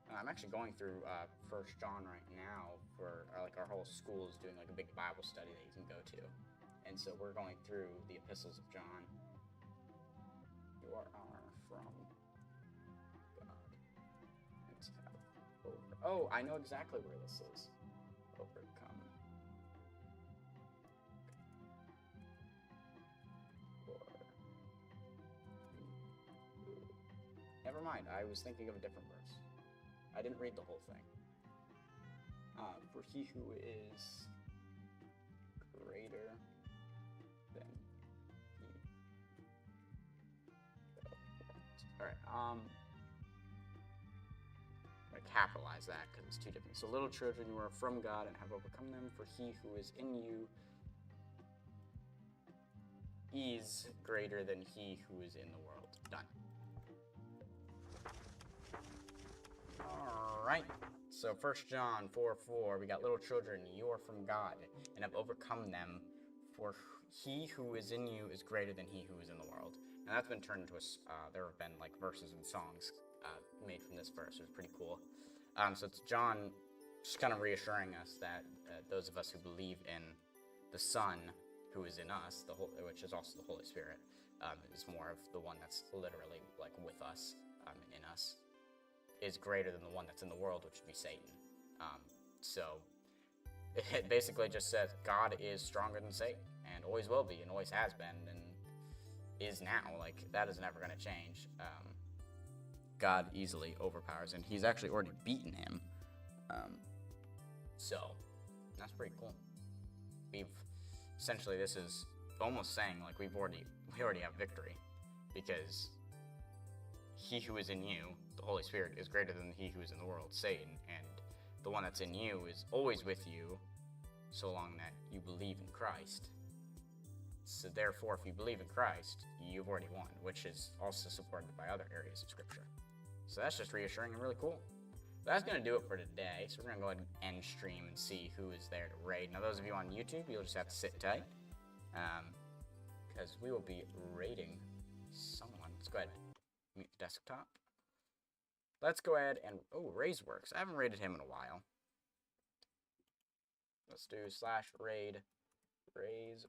I'm actually going through 1 John right now for like our whole school is doing like a big Bible study that you can go to, and so we're going through the epistles of John. You are our from Oh, I know exactly where this is. Overcome. Never mind, I was thinking of a different verse. I didn't read the whole thing. For he who is greater than he. Alright, I'm gonna capitalize that because it's two different. So, little children, you are from God and have overcome them, for he who is in you is greater than he who is in the world. Done. Alright, so 1 John 4:4, we got little children, you are from God, and have overcome them, for he who is in you is greater than he who is in the world. And that's been turned into there have been like verses and songs made from this verse. It was pretty cool. So it's John just kind of reassuring us that those of us who believe in the Son who is in us, which is also the Holy Spirit, is more of the one that's literally like with us, in us, is greater than the one that's in the world, which would be Satan. So it basically just says God is stronger than Satan, and always will be, and always has been, and is now. Like, that is never going to change. God easily overpowers, and he's actually already beaten him. So that's pretty cool. Essentially, this is almost saying like we already have victory, because he who is in you, the Holy Spirit, is greater than he who is in the world, Satan, and the one that's in you is always with you, so long that you believe in Christ. So therefore, if you believe in Christ, you've already won, which is also supported by other areas of Scripture. So that's just reassuring and really cool. That's going to do it for today, so we're going to go ahead and end stream and see who is there to raid. Now, those of you on YouTube, you'll just have to sit tight, because we will be raiding someone. Let's go ahead and mute the desktop. Let's go ahead and... Oh, Raise works. I haven't raided him in a while. Let's do /raid Raise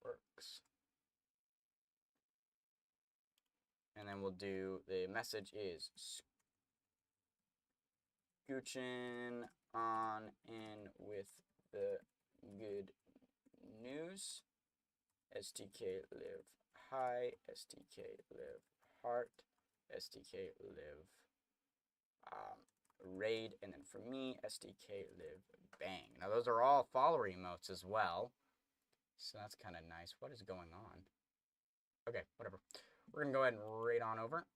works. And then we'll do... The message is... Scooching on in with the good news. STK live high. STK live heart. STK live raid, and then for me, SDK live bang. Now those are all follower emotes as well, so that's kind of nice. What is going on? Okay, whatever. We're gonna go ahead and raid on over.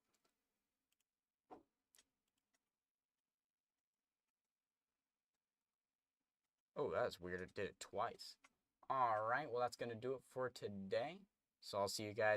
Oh, that's weird. It did it twice. All right, well, that's gonna do it for today. So I'll see you guys